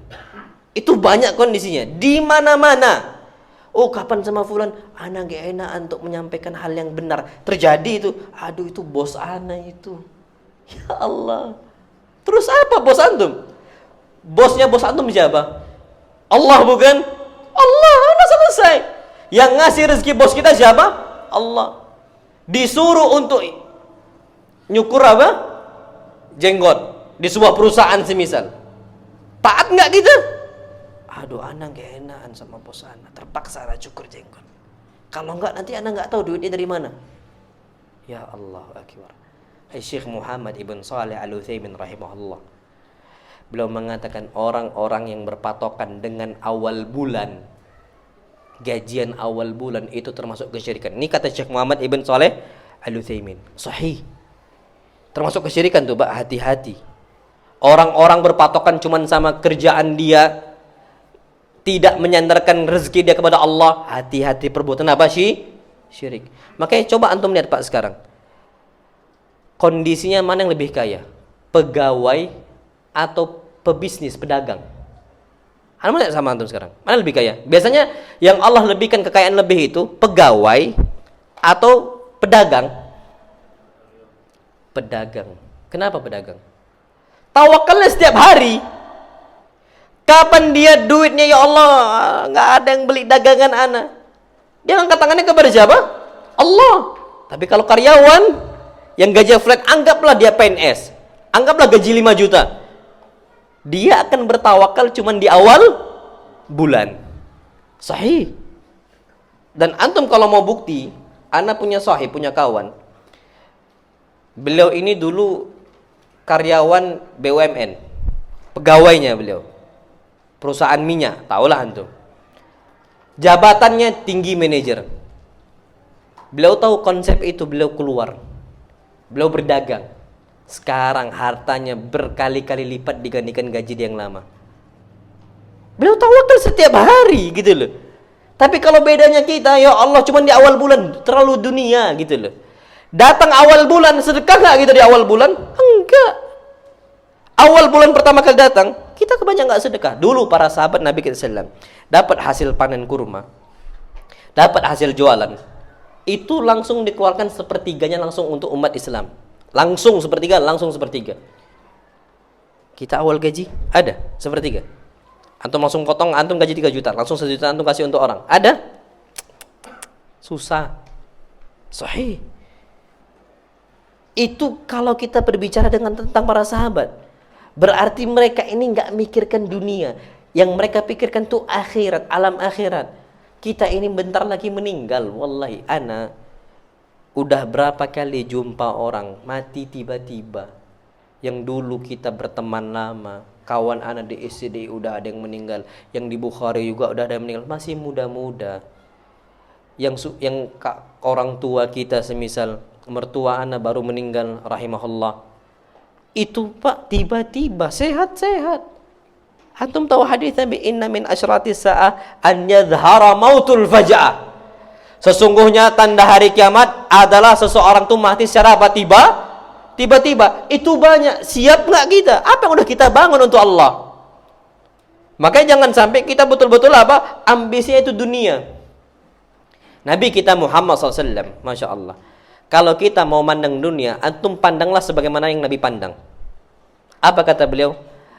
Itu banyak kondisinya di mana-mana. Oh kapan sama fulan, ana gak enak untuk menyampaikan hal yang benar. Terjadi itu, aduh itu bos ana itu. Ya Allah. Terus apa bos antum? Bosnya bos antum siapa? Allah bukan? Allah, udah selesai. Yang ngasih rezeki bos kita siapa? Allah. Disuruh untuk nyukur apa? Jenggot di sebuah perusahaan semisal. Taat nggak kita? Aduh, ana gak enakan sama bos ana, terpaksa ana cukur jenggot. Kalau enggak nanti ana nggak tahu duitnya dari mana. Ya Allah akbar. Syekh Muhammad ibn Saleh Al-Utsaimin rahimahullah, beliau mengatakan orang-orang yang berpatokan dengan awal bulan, gajian awal bulan itu termasuk kesyirikan. Ini kata Syekh Muhammad ibn Saleh Al-Utsaimin. Sahih. Termasuk kesyirikan tuh Pak, hati-hati. Orang-orang berpatokan cuman sama kerjaan dia, tidak menyandarkan rezeki dia kepada Allah, hati-hati perbuatan apa sih? Syirik. Makanya coba antum lihat Pak sekarang. Kondisinya mana yang lebih kaya? Pegawai atau pebisnis, pedagang? Anda lihat sama antum sekarang. Mana lebih kaya? Biasanya yang Allah lebihkan kekayaan lebih itu pegawai atau pedagang? Pedagang. Kenapa pedagang? Tawakalnya setiap hari. Kapan dia duitnya, ya Allah, nggak ada yang beli dagangan ana. Dia angkat tangannya kepada siapa? Allah. Tapi kalau karyawan yang gaji flat, anggaplah dia PNS, anggaplah gaji 5 juta, dia akan bertawakal cuman di awal bulan. Sahih. Dan antum kalau mau bukti, ana punya sahih, punya kawan, beliau ini dulu karyawan BUMN, pegawainya beliau, perusahaan minyak, tahulah antum. Jabatannya tinggi manajer. Beliau tahu konsep itu, beliau keluar, beliau berdagang. Sekarang hartanya berkali-kali lipat dibandingkan gaji dia yang lama. Beliau tawakal setiap hari gitu loh. Tapi kalau bedanya kita, ya Allah cuma di awal bulan terlalu dunia gitu loh. Datang awal bulan, sedekah nggak gitu di awal bulan? Enggak. Awal bulan pertama kali datang, kita kebanyakan nggak sedekah. Dulu para sahabat Nabi kita SAW dapat hasil panen kurma, dapat hasil jualan, itu langsung dikeluarkan sepertiganya langsung untuk umat Islam. Langsung sepertiga, langsung sepertiga. Kita awal gaji ada sepertiga. Antum langsung potong, antum gaji 3 juta, langsung 1 juta antum kasih untuk orang. Ada? Susah. Sahih. Itu kalau kita berbicara tentang para sahabat, berarti mereka ini nggak mikirkan dunia. Yang mereka pikirkan tuh akhirat, alam akhirat. Kita ini bentar lagi meninggal. Wallahi, ana udah berapa kali jumpa orang mati tiba-tiba. Yang dulu kita berteman lama, kawan ana di SD udah ada yang meninggal, yang di Bukhari juga udah ada yang meninggal, masih muda-muda. Yang orang tua kita semisal mertua ana baru meninggal rahimahullah. Itu Pak tiba-tiba sehat-sehat. Antum tahu hadis Nabi, inna min asyratis sa'ah an yadhhara mautul faja'ah. Sesungguhnya tanda hari kiamat adalah seseorang tuh mati secara tiba-tiba. Itu banyak. Siap nggak kita? Apa yang udah kita bangun untuk Allah? Makanya jangan sampai kita betul-betul apa? Ambisinya itu dunia. Nabi kita Muhammad SAW, Masya Allah. Kalau kita mau mandang dunia, antum pandanglah sebagaimana yang Nabi pandang. Apa kata beliau?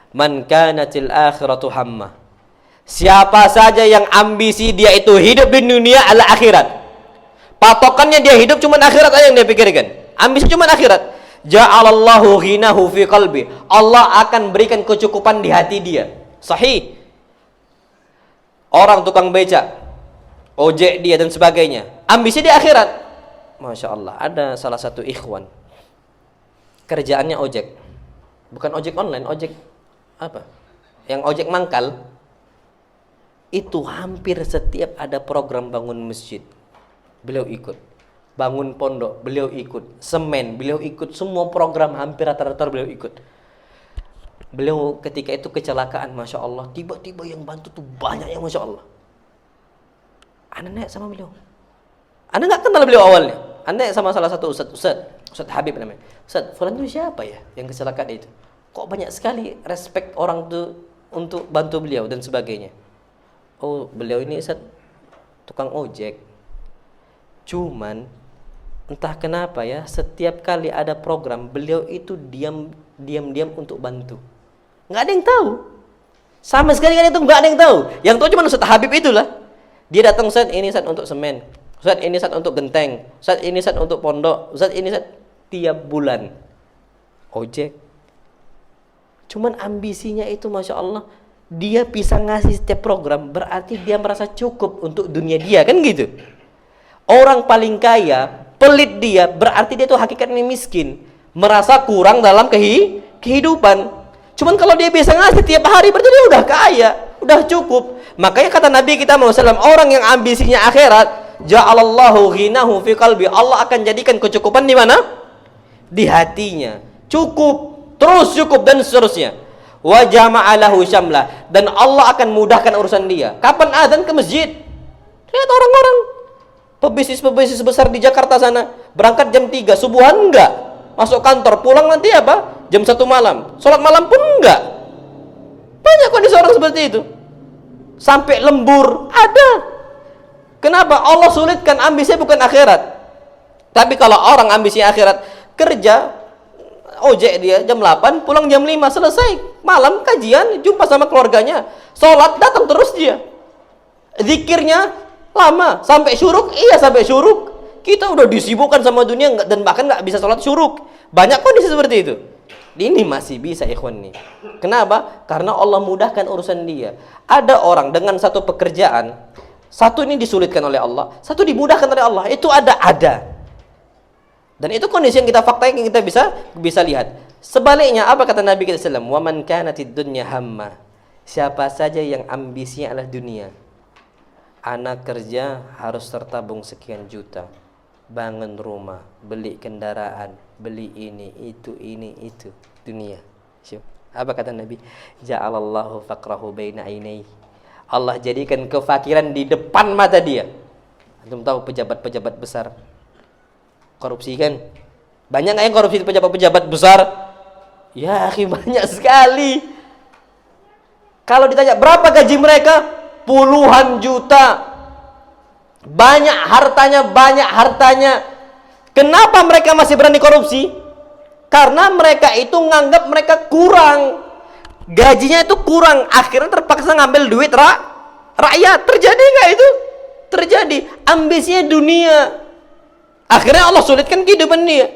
Man kanatil akhiratu hamma. Siapa saja yang ambisi dia itu hidup di dunia ala akhirat. Patokannya dia hidup cuma akhirat aja yang dia pikirkan. Ambisi cuma akhirat. Ja'alallahu ghinahu fi qalbi. Allah akan berikan kecukupan di hati dia. Sahih. Orang tukang becak, ojek dia dan sebagainya, ambisi di akhirat. Masya Allah, ada salah satu ikhwan kerjaannya ojek. Bukan ojek online, ojek apa? Yang ojek mangkal. Itu hampir setiap ada program bangun masjid, beliau ikut. Bangun pondok, beliau ikut. Semen, beliau ikut. Semua program hampir rata-rata beliau ikut. Beliau ketika itu kecelakaan, Masya Allah. Tiba-tiba yang bantu tuh banyak yang Masya Allah. Ana naik sama beliau. Ana nggak kenal beliau awalnya. Ana naik sama salah satu Ustaz Habib namanya. Ustaz, fulan itu siapa ya yang kecelakaan itu? Kok banyak sekali respect orang tuh untuk bantu beliau dan sebagainya. Oh, beliau ini Ustaz tukang ojek. Cuman entah kenapa ya, setiap kali ada program beliau itu diam untuk bantu. Nggak ada yang tahu. Sama sekali kan itu nggak ada yang tahu. Yang tahu cuma Ustaz Habib itulah. Dia datang, Ustaz, ini Ustaz untuk semen. Ustaz, ini Ustaz untuk genteng. Ustaz, ini Ustaz untuk pondok. Ustaz, ini Ustaz tiap bulan. Ojek. Cuman ambisinya itu Masya Allah, dia bisa ngasih setiap program, berarti dia merasa cukup untuk dunia dia, kan gitu. Orang paling kaya, pelit dia, berarti dia tuh hakikatnya miskin, merasa kurang dalam kehidupan. Cuman kalau dia bisa ngasih tiap hari, berarti dia udah kaya, udah cukup. Makanya kata Nabi kita Muhammad, orang yang ambisinya akhirat, ja'alallahu ghinahu fi qalbi, Allah akan jadikan kecukupan di mana? Di hatinya. Cukup, terus cukup dan seterusnya. Wa jama'alahu syamlah, dan Allah akan mudahkan urusan dia. Kapan azan ke masjid? Lihat orang-orang pebisnis besar di Jakarta sana, berangkat jam 3 subuhan enggak, masuk kantor, pulang nanti apa? Jam 1 malam. Salat malam pun enggak. Banyak kondisi orang seperti itu. Sampai lembur ada. Kenapa? Allah sulitkan, ambisinya bukan akhirat. Tapi kalau orang ambisinya akhirat, kerja ojek dia jam 8, pulang jam 5, selesai. Malam kajian, jumpa sama keluarganya. Salat datang terus dia. Zikirnya lama, sampai syuruk, iya sampai syuruk. Kita udah disibukkan sama dunia dan bahkan nggak bisa sholat syuruk. Banyak kondisi seperti itu. Ini masih bisa ikhwan nih. Kenapa? Karena Allah mudahkan urusan dia. Ada orang dengan satu pekerjaan, satu ini disulitkan oleh Allah, satu dimudahkan oleh Allah. Itu ada. Dan itu kondisi yang kita fakta yang kita bisa lihat. Sebaliknya apa kata Nabi kita sallallahu alaihi wasallam? Wa man kanatid dunya hamma. Siapa saja yang ambisinya adalah dunia. Anak kerja harus tertabung sekian juta. bangun rumah, beli kendaraan, beli ini, itu, dunia. Apa kata Nabi? Ja'alallahu faqrahu baina ainai. Allah jadikan kefakiran di depan mata dia. Antum tahu pejabat-pejabat besar korupsi kan? Banyak nggak yang korupsi pejabat-pejabat besar? Ya, akhi, banyak sekali. Kalau ditanya berapa gaji mereka? Puluhan juta. Banyak hartanya. Kenapa mereka masih berani korupsi? Karena mereka itu nganggap mereka kurang. Gajinya itu kurang. Akhirnya terpaksa ngambil duit rakyat. Terjadi nggak itu? Terjadi. Ambisinya dunia. Akhirnya Allah sulitkan kehidupan dia.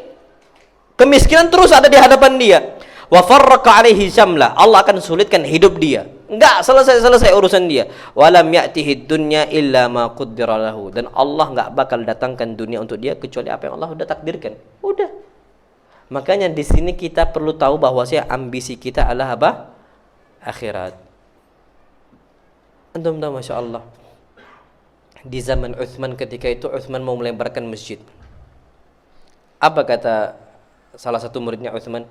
Kemiskinan terus ada di hadapan dia. Wa farraqa alaihi syamla. Allah akan sulitkan hidup dia. Enggak selesai urusan dia. Walam ya'tihi dunya illa ma qaddara lahu. Dan Allah enggak bakal datangkan dunia untuk dia kecuali apa yang Allah sudah takdirkan. Udah. Makanya di sini kita perlu tahu bahwa ambisi kita adalah apa? Akhirat. Antum tahu, Masya Allah, di zaman Utsman ketika itu Utsman mau melebarkan masjid. Apa kata salah satu muridnya Utsman?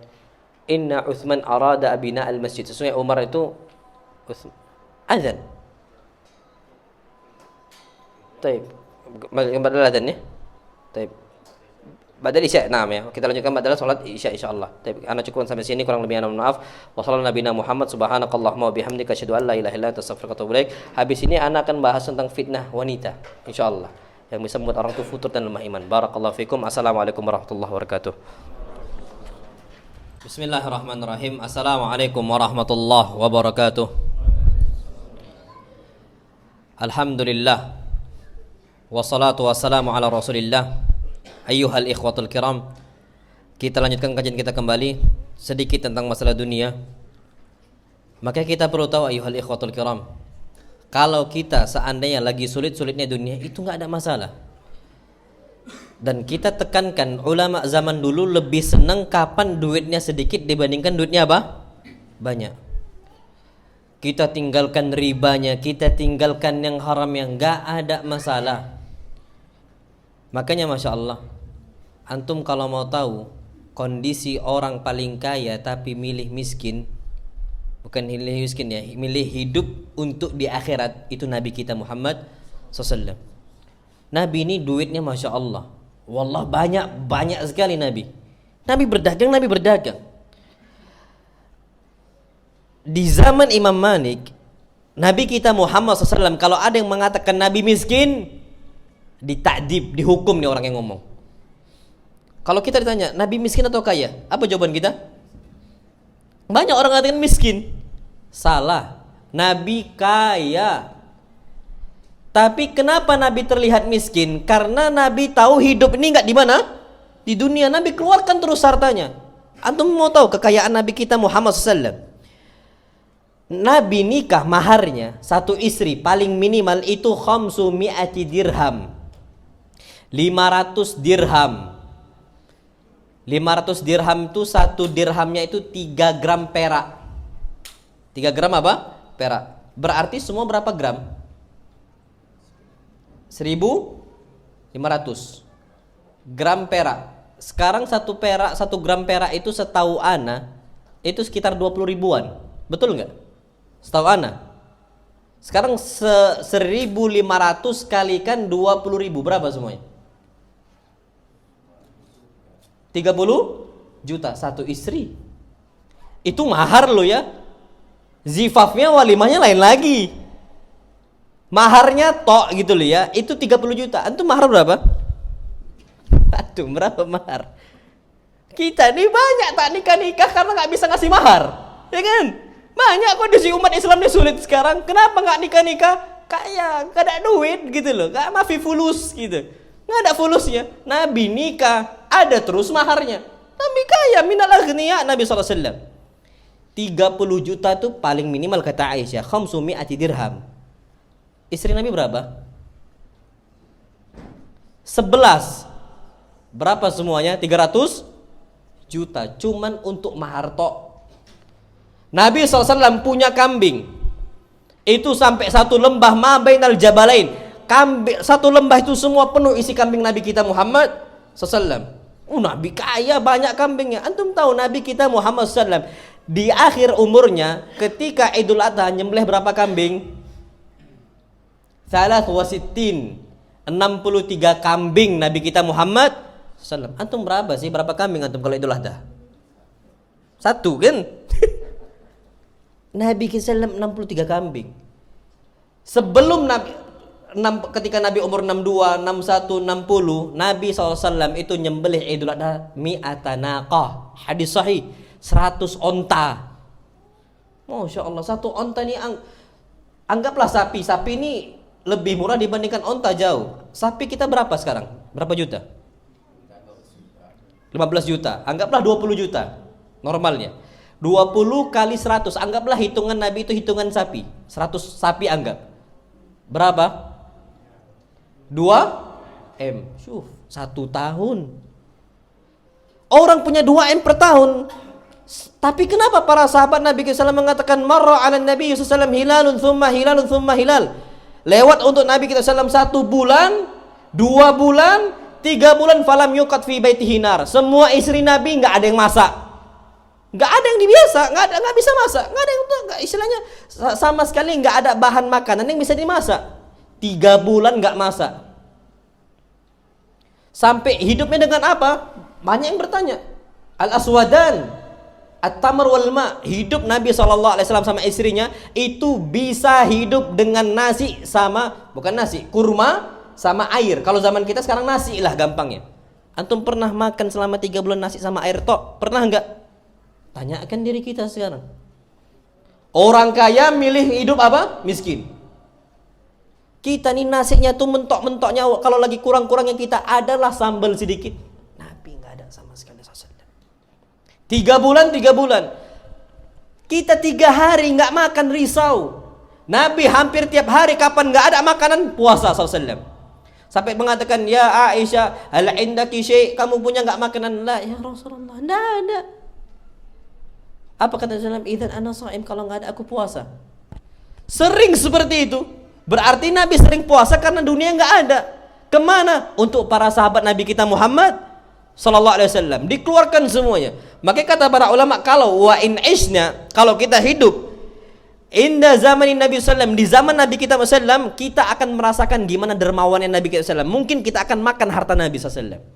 Inna Utsman arada abina al-masjid. Sesungguhnya Umar itu azan. Taib. Badal azan ya. Taib. Badal isya. Naam ya. Kita lanjutkan badal salat isya insyaallah. Taib. Ana cukup sampai sini, kurang lebihnya mohon maaf. Wassallallahu nabiyana Muhammad subhanakallahumma wa bihamdika asyhadu an la ilaha illa anta astaghfiruka wa atubu ilaik. Habis ini ana akan bahas tentang fitnah wanita insyaallah yang bisa membuat orang itu futur dan lemah iman. Barakallahu fikum. Assalamualaikum warahmatullahi wabarakatuh. Bismillahirrahmanirrahim. Assalamualaikum warahmatullahi wabarakatuh. Alhamdulillah. Wassalatu wassalamu ala Rasulillah. Ayyuhal ikhwatul kiram. Kita lanjutkan kajian kita kembali sedikit tentang masalah dunia. Maka kita perlu tahu ayyuhal ikhwatul kiram, kalau kita seandainya lagi sulit-sulitnya dunia itu enggak ada masalah. Dan kita tekankan ulama zaman dulu lebih senang kapan duitnya sedikit dibandingkan duitnya apa? Banyak. Kita tinggalkan ribanya, kita tinggalkan yang haram, yang enggak ada masalah. Makanya Masya Allah, antum kalau mau tahu kondisi orang paling kaya tapi milih miskin, bukan milih miskin ya, milih hidup untuk di akhirat, itu Nabi kita Muhammad SAW. Nabi ini duitnya Masya Allah, wallah banyak sekali Nabi. Nabi berdagang. Di zaman Imam Malik, Nabi kita Muhammad SAW, kalau ada yang mengatakan Nabi miskin, ditakdib, dihukum nih orang yang ngomong. Kalau kita ditanya Nabi miskin atau kaya, apa jawaban kita? Banyak orang mengatakan miskin. Salah, Nabi kaya. Tapi kenapa Nabi terlihat miskin? Karena Nabi tahu hidup ini enggak di mana? Di dunia. Nabi keluarkan terus hartanya. Antum mau tahu kekayaan Nabi kita Muhammad SAW? Nabi nikah maharnya satu istri paling minimal itu 500 dirham. 500 dirham. 500 dirham itu satu dirhamnya itu 3 gram perak. 3 gram apa? Perak. Berarti semua berapa gram? 1.500 gram perak. Sekarang satu gram perak itu setahu ana itu sekitar 20 ribuan. Betul nggak? Setahu ana. Sekarang 1.500 kalikan 20 ribu, berapa semuanya? 30 juta satu istri. Itu mahar lo ya. Zifafnya, walimahnya lain lagi. Maharnya tok gitu loh ya. Itu 30 juta. Antum mahar berapa? Aduh, berapa mahar? Kita ini banyak tak nikah karena gak bisa ngasih mahar, ya kan? Banyak kondisi umat Islam ini sulit sekarang. Kenapa gak nikah? Kaya, gak ada duit gitu loh. Gak mafi fulus gitu. Gak ada fulusnya. Nabi nikah, ada terus maharnya. Nabi kaya, minal aghniya, Nabi SAW. 30 juta tuh paling minimal kata Aisyah. 500 dirham. Istri Nabi berapa? 11. Berapa semuanya? 300 juta. Cuman untuk mahar tok. Nabi SAW punya kambing. Itu sampai satu lembah ma bainal jabalain. kambing, satu lembah itu semua penuh isi kambing Nabi kita Muhammad SAW. Nabi kaya, banyak kambingnya. Antum tahu Nabi kita Muhammad SAW di akhir umurnya ketika Idul Adha nyembelih berapa kambing? 63 kambing Nabi kita Muhammad SAW. Antum berapa sih? Berapa kambing antum kalau Idul Adha? Satu kan? Nabi kita 63 kambing. Sebelum ketika Nabi umur 62, 61, 60, Nabi SAW itu nyembelih Idul Adha mi'ata naqah. Hadis sahih, 100 onta. Masya Allah, satu onta ini anggaplah sapi. Sapi ini lebih murah dibandingkan onta jauh. Sapi kita berapa sekarang? Berapa juta? 15 juta. Anggaplah 20 juta normalnya. 20 kali 100. Anggaplah hitungan Nabi itu hitungan sapi. 100 sapi anggap. Berapa? 2 M. Syuf, 1 tahun. Orang punya 2 M per tahun. Tapi kenapa para sahabat Nabi SAW mengatakan marra 'ala Nabi SAW hilalun thumma hilalun thumma hilal. Lewat untuk Nabi SAW 1 bulan, 2 bulan, 3 bulan falam yuqat fi baitihi nar. Semua istri Nabi enggak ada yang masak. Enggak ada yang dibiasa, enggak bisa masak. Enggak ada yang istilahnya sama sekali enggak ada bahan makanan yang bisa dimasak. 3 bulan enggak masak. Sampai hidupnya dengan apa? Banyak yang bertanya. Al-aswadan, at-tamr wal ma. Hidup Nabi SAW sama istrinya itu bisa hidup dengan nasi sama, bukan nasi, kurma sama air. Kalau zaman kita sekarang nasi lah gampangnya. Antum pernah makan selama 3 bulan nasi sama air tok? Pernah enggak? Tanyakan diri kita sekarang. Orang kaya milih hidup apa? Miskin. Kita nih nasinya tuh mentok-mentoknya, kalau lagi kurang-kurangnya kita adalah sambal sedikit. Nabi nggak ada sama sekali. 3 bulan. Kita 3 hari nggak makan risau. Nabi hampir tiap hari, kapan nggak ada makanan, puasa SAW. Sampai mengatakan, ya Aisyah, hal indaki syai', kamu punya nggak makanan? La ya Rasulullah, nggak ada. Apa kata Rasulullah? Idzan ana shaim, kalau nggak ada aku puasa. Sering seperti itu. Berarti Nabi sering puasa karena dunia nggak ada. Kemana? Untuk para sahabat Nabi kita Muhammad Sallallahu Alaihi Wasallam dikeluarkan semuanya. Makanya kata para ulama, kalau wa in ishna, kalau kita hidup inda zamanin Nabi Sallam, di zaman Nabi kita Sallam, kita akan merasakan gimana dermawannya Nabi kita Sallam. Mungkin kita akan makan harta Nabi Sallam.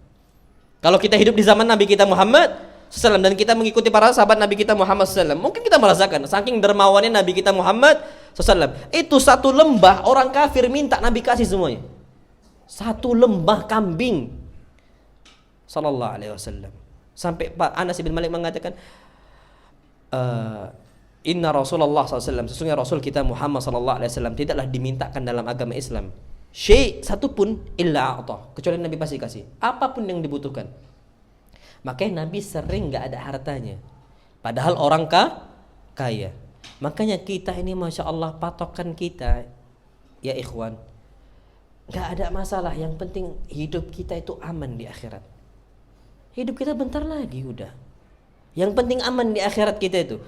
Kalau kita hidup di zaman Nabi kita Muhammad Sallam dan kita mengikuti para sahabat Nabi kita Muhammad Sallam, mungkin kita merasakan saking dermawannya Nabi kita Muhammad Sallam. Itu 1 lembah orang kafir minta Nabi kasih semuanya. 1 lembah kambing. Sallallahu Alaihi Wasallam. Sampai Pak Anas bin Malik mengatakan, Inna Rasulullah SAW, sesungguhnya Rasul kita Muhammad Sallallahu Alaihi Wasallam tidaklah dimintakan dalam agama Islam syai' satupun illa a'tah, kecuali Nabi pasti kasih apapun yang dibutuhkan. Makanya Nabi sering nggak ada hartanya, padahal orang kaya. Makanya kita ini masya Allah patokan kita ya ikhwan, nggak ada masalah. Yang penting hidup kita itu aman di akhirat. Hidup kita bentar lagi udah. Yang penting aman di akhirat kita itu.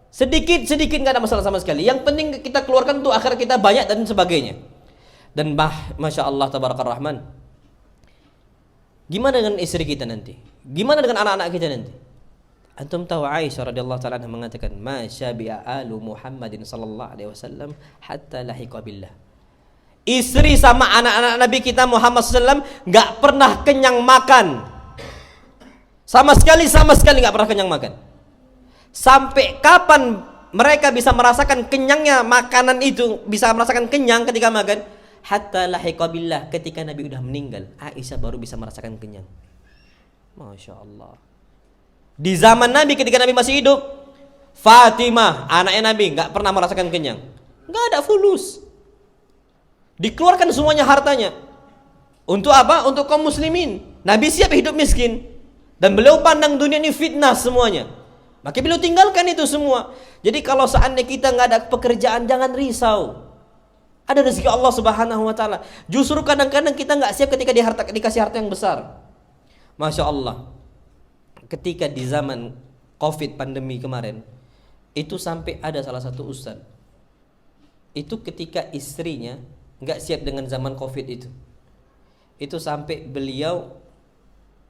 Sedikit nggak ada masalah sama sekali. Yang penting kita keluarkan untuk akhirat kita banyak dan sebagainya. Dan masya Allah tabarakar rahman. Gimana dengan istri kita nanti? Gimana dengan anak-anak kita nanti? Antum tahu Aisyah radhiyallahu taala anha mengatakan, "Ma syabi'a alu Muhammadin sallallahu alaihi wasallam hatta lahiqa billah." Istri sama anak-anak Nabi kita Muhammad sallallahu alaihi wasallam enggak pernah kenyang makan. Sama sekali enggak pernah kenyang makan. Sampai kapan mereka bisa merasakan kenyangnya makanan itu, bisa merasakan kenyang ketika makan? Hatta lahiqa billah, ketika Nabi udah meninggal, Aisyah baru bisa merasakan kenyang. Masya Allah. Di zaman Nabi ketika Nabi masih hidup, Fatimah anaknya Nabi nggak pernah merasakan kenyang, nggak ada fulus. Dikeluarkan semuanya hartanya. Untuk apa? Untuk kaum muslimin. Nabi siap hidup miskin, dan beliau pandang dunia ini fitnah semuanya. Maka beliau tinggalkan itu semua. Jadi kalau seandainya kita nggak ada pekerjaan, jangan risau. Ada rezeki Allah Subhanahu Wa Taala. Justru kadang-kadang kita nggak siap ketika dikasih harta yang besar. Masya Allah. Ketika di zaman COVID pandemi kemarin, itu sampai ada salah satu ustaz. Itu ketika istrinya nggak siap dengan zaman Covid itu. Itu sampai beliau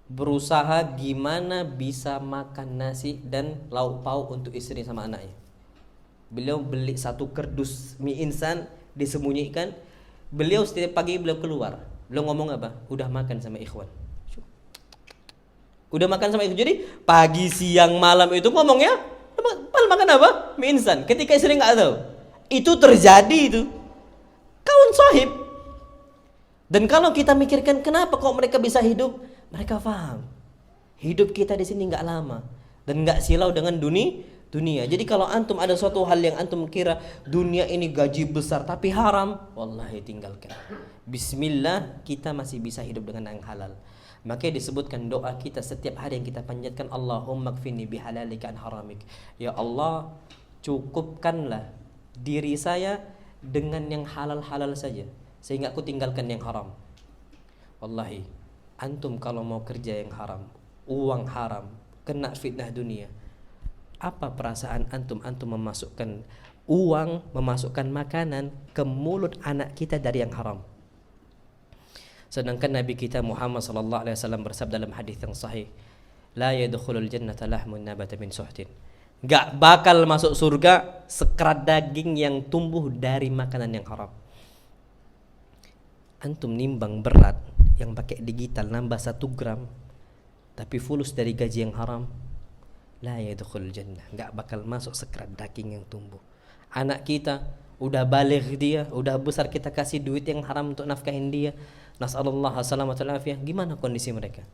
berusaha gimana bisa makan nasi dan lauk pauk untuk istri sama anaknya. Beliau beli 1 kerdus mie instan, disembunyikan. Beliau setiap pagi beliau keluar. Beliau ngomong apa? Udah makan sama ikhwan. Udah makan sama ikhwan. Jadi pagi, siang, malam itu ngomongnya makan apa? Mie instan. Ketika istri nggak tahu. Itu terjadi itu. Kawan sahib. Dan kalau kita mikirkan kenapa kok mereka bisa hidup, mereka paham. Hidup kita di sini nggak lama dan nggak silau dengan dunia. Jadi kalau antum ada suatu hal yang antum kira dunia ini gaji besar tapi haram, wallahi tinggalkan. Bismillah, kita masih bisa hidup dengan yang halal. Makanya disebutkan doa kita setiap hari yang kita panjatkan, Allahumma kfini bihalalika an haramik. Ya Allah, cukupkanlah diri saya dengan yang halal-halal saja, sehingga aku tinggalkan yang haram. Wallahi, antum kalau mau kerja yang haram, uang haram, kena fitnah dunia, apa perasaan antum memasukkan uang, memasukkan makanan ke mulut anak kita dari yang haram? Sedangkan Nabi kita Muhammad sallallahu alaihi wasallam bersabda dalam hadis yang sahih, la yadkhulul jannata lahmun nabata min suhtin. Enggak bakal masuk surga sekerat daging yang tumbuh dari makanan yang haram. Antum nimbang berat yang pakai digital nambah 1 gram tapi fulus dari gaji yang haram, la yadkhulul jannah, enggak bakal masuk sekerat daging yang tumbuh. Anak kita udah balik dia, udah besar, kita kasih duit yang haram untuk nafkahin dia. Nasallallahu alaihi wasallam, gimana kondisi mereka?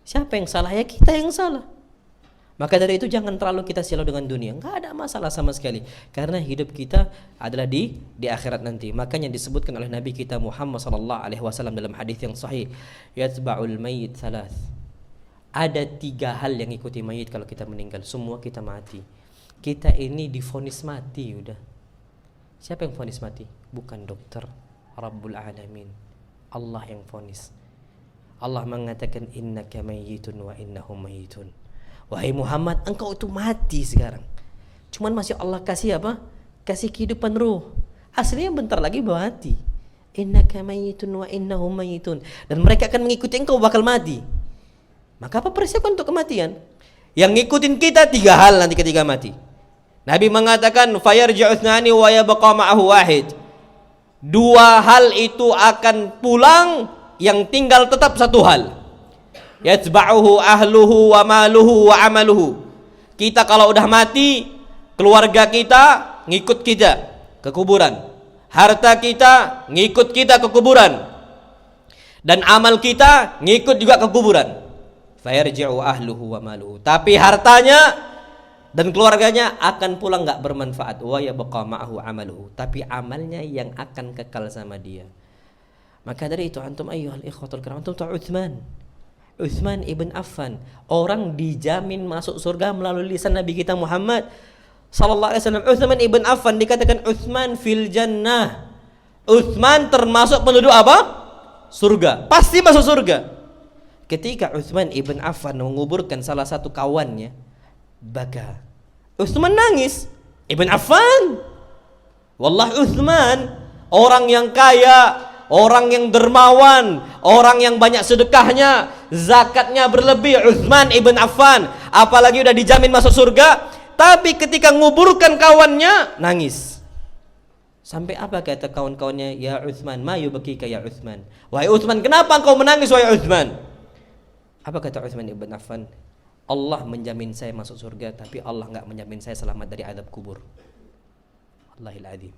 Siapa yang salah? Ya kita yang salah. Maka dari itu jangan terlalu kita silau dengan dunia. Enggak ada masalah sama sekali, karena hidup kita adalah di akhirat nanti. Makanya disebutkan oleh Nabi kita Muhammad sallallahu alaihi wasallam dalam hadis yang sahih, yatba'ul mayyit thalath. Ada 3 hal yang ikuti mayit kalau kita meninggal. Semua kita mati. Kita ini divonis mati udah. Siapa yang vonis mati? Bukan dokter, Rabbul Alamin. Allah yang vonis. Allah mengatakan innaka mayyitun wa innahum mayyitun. Wahai Muhammad, engkau itu mati sekarang. Cuman masih Allah kasih apa? Kasih kehidupan ruh. Aslinya bentar lagi mati. Innaka mayyitun wa innahum mayyitun. Dan mereka akan mengikuti engkau bakal mati. Maka apa persiapan untuk kematian? Yang ngikutin kita 3 hal nanti ketika mati. Nabi mengatakan fayarji'u ithnani wa yabqa ma'ahu wahid. 2 hal itu akan pulang, yang tinggal tetap 1 hal. Yatba'uhu ahluhu wa maluhu wa amaluhu. Kita kalau udah mati, keluarga kita ngikut kita ke kuburan. Harta kita ngikut kita ke kuburan. Dan amal kita ngikut juga ke kuburan. Fayarji'u ahluhu wa maluhu. Tapi hartanya dan keluarganya akan pulang nggak bermanfaat. Wa yabqa ma'ahu amaluhu. Tapi amalnya yang akan kekal sama dia. Maka dari itu antum ayyuhal ikhwatul kiram, antum tahu Utsman ibn Affan, orang dijamin masuk surga melalui lisan Nabi kita Muhammad sallallahu alaihi wasallam. Utsman ibn Affan dikatakan Utsman fil jannah. Utsman termasuk penduduk apa? Surga. Pasti masuk surga. Ketika Utsman ibn Affan menguburkan salah satu kawannya, baka Utsman nangis. Ibn Affan, wallah Utsman orang yang kaya, orang yang dermawan, orang yang banyak sedekahnya, zakatnya berlebih. Utsman ibn Affan, apalagi udah dijamin masuk surga, tapi ketika nguburkan kawannya nangis. Sampai apa kata kawan-kawannya? Ya Utsman, ma yubkika ya Utsman. Wahai Utsman, kenapa engkau menangis wahai Utsman? Apa kata Utsman ibn Affan? Allah menjamin saya masuk surga, tapi Allah enggak menjamin saya selamat dari azab kubur. Allahil adzim.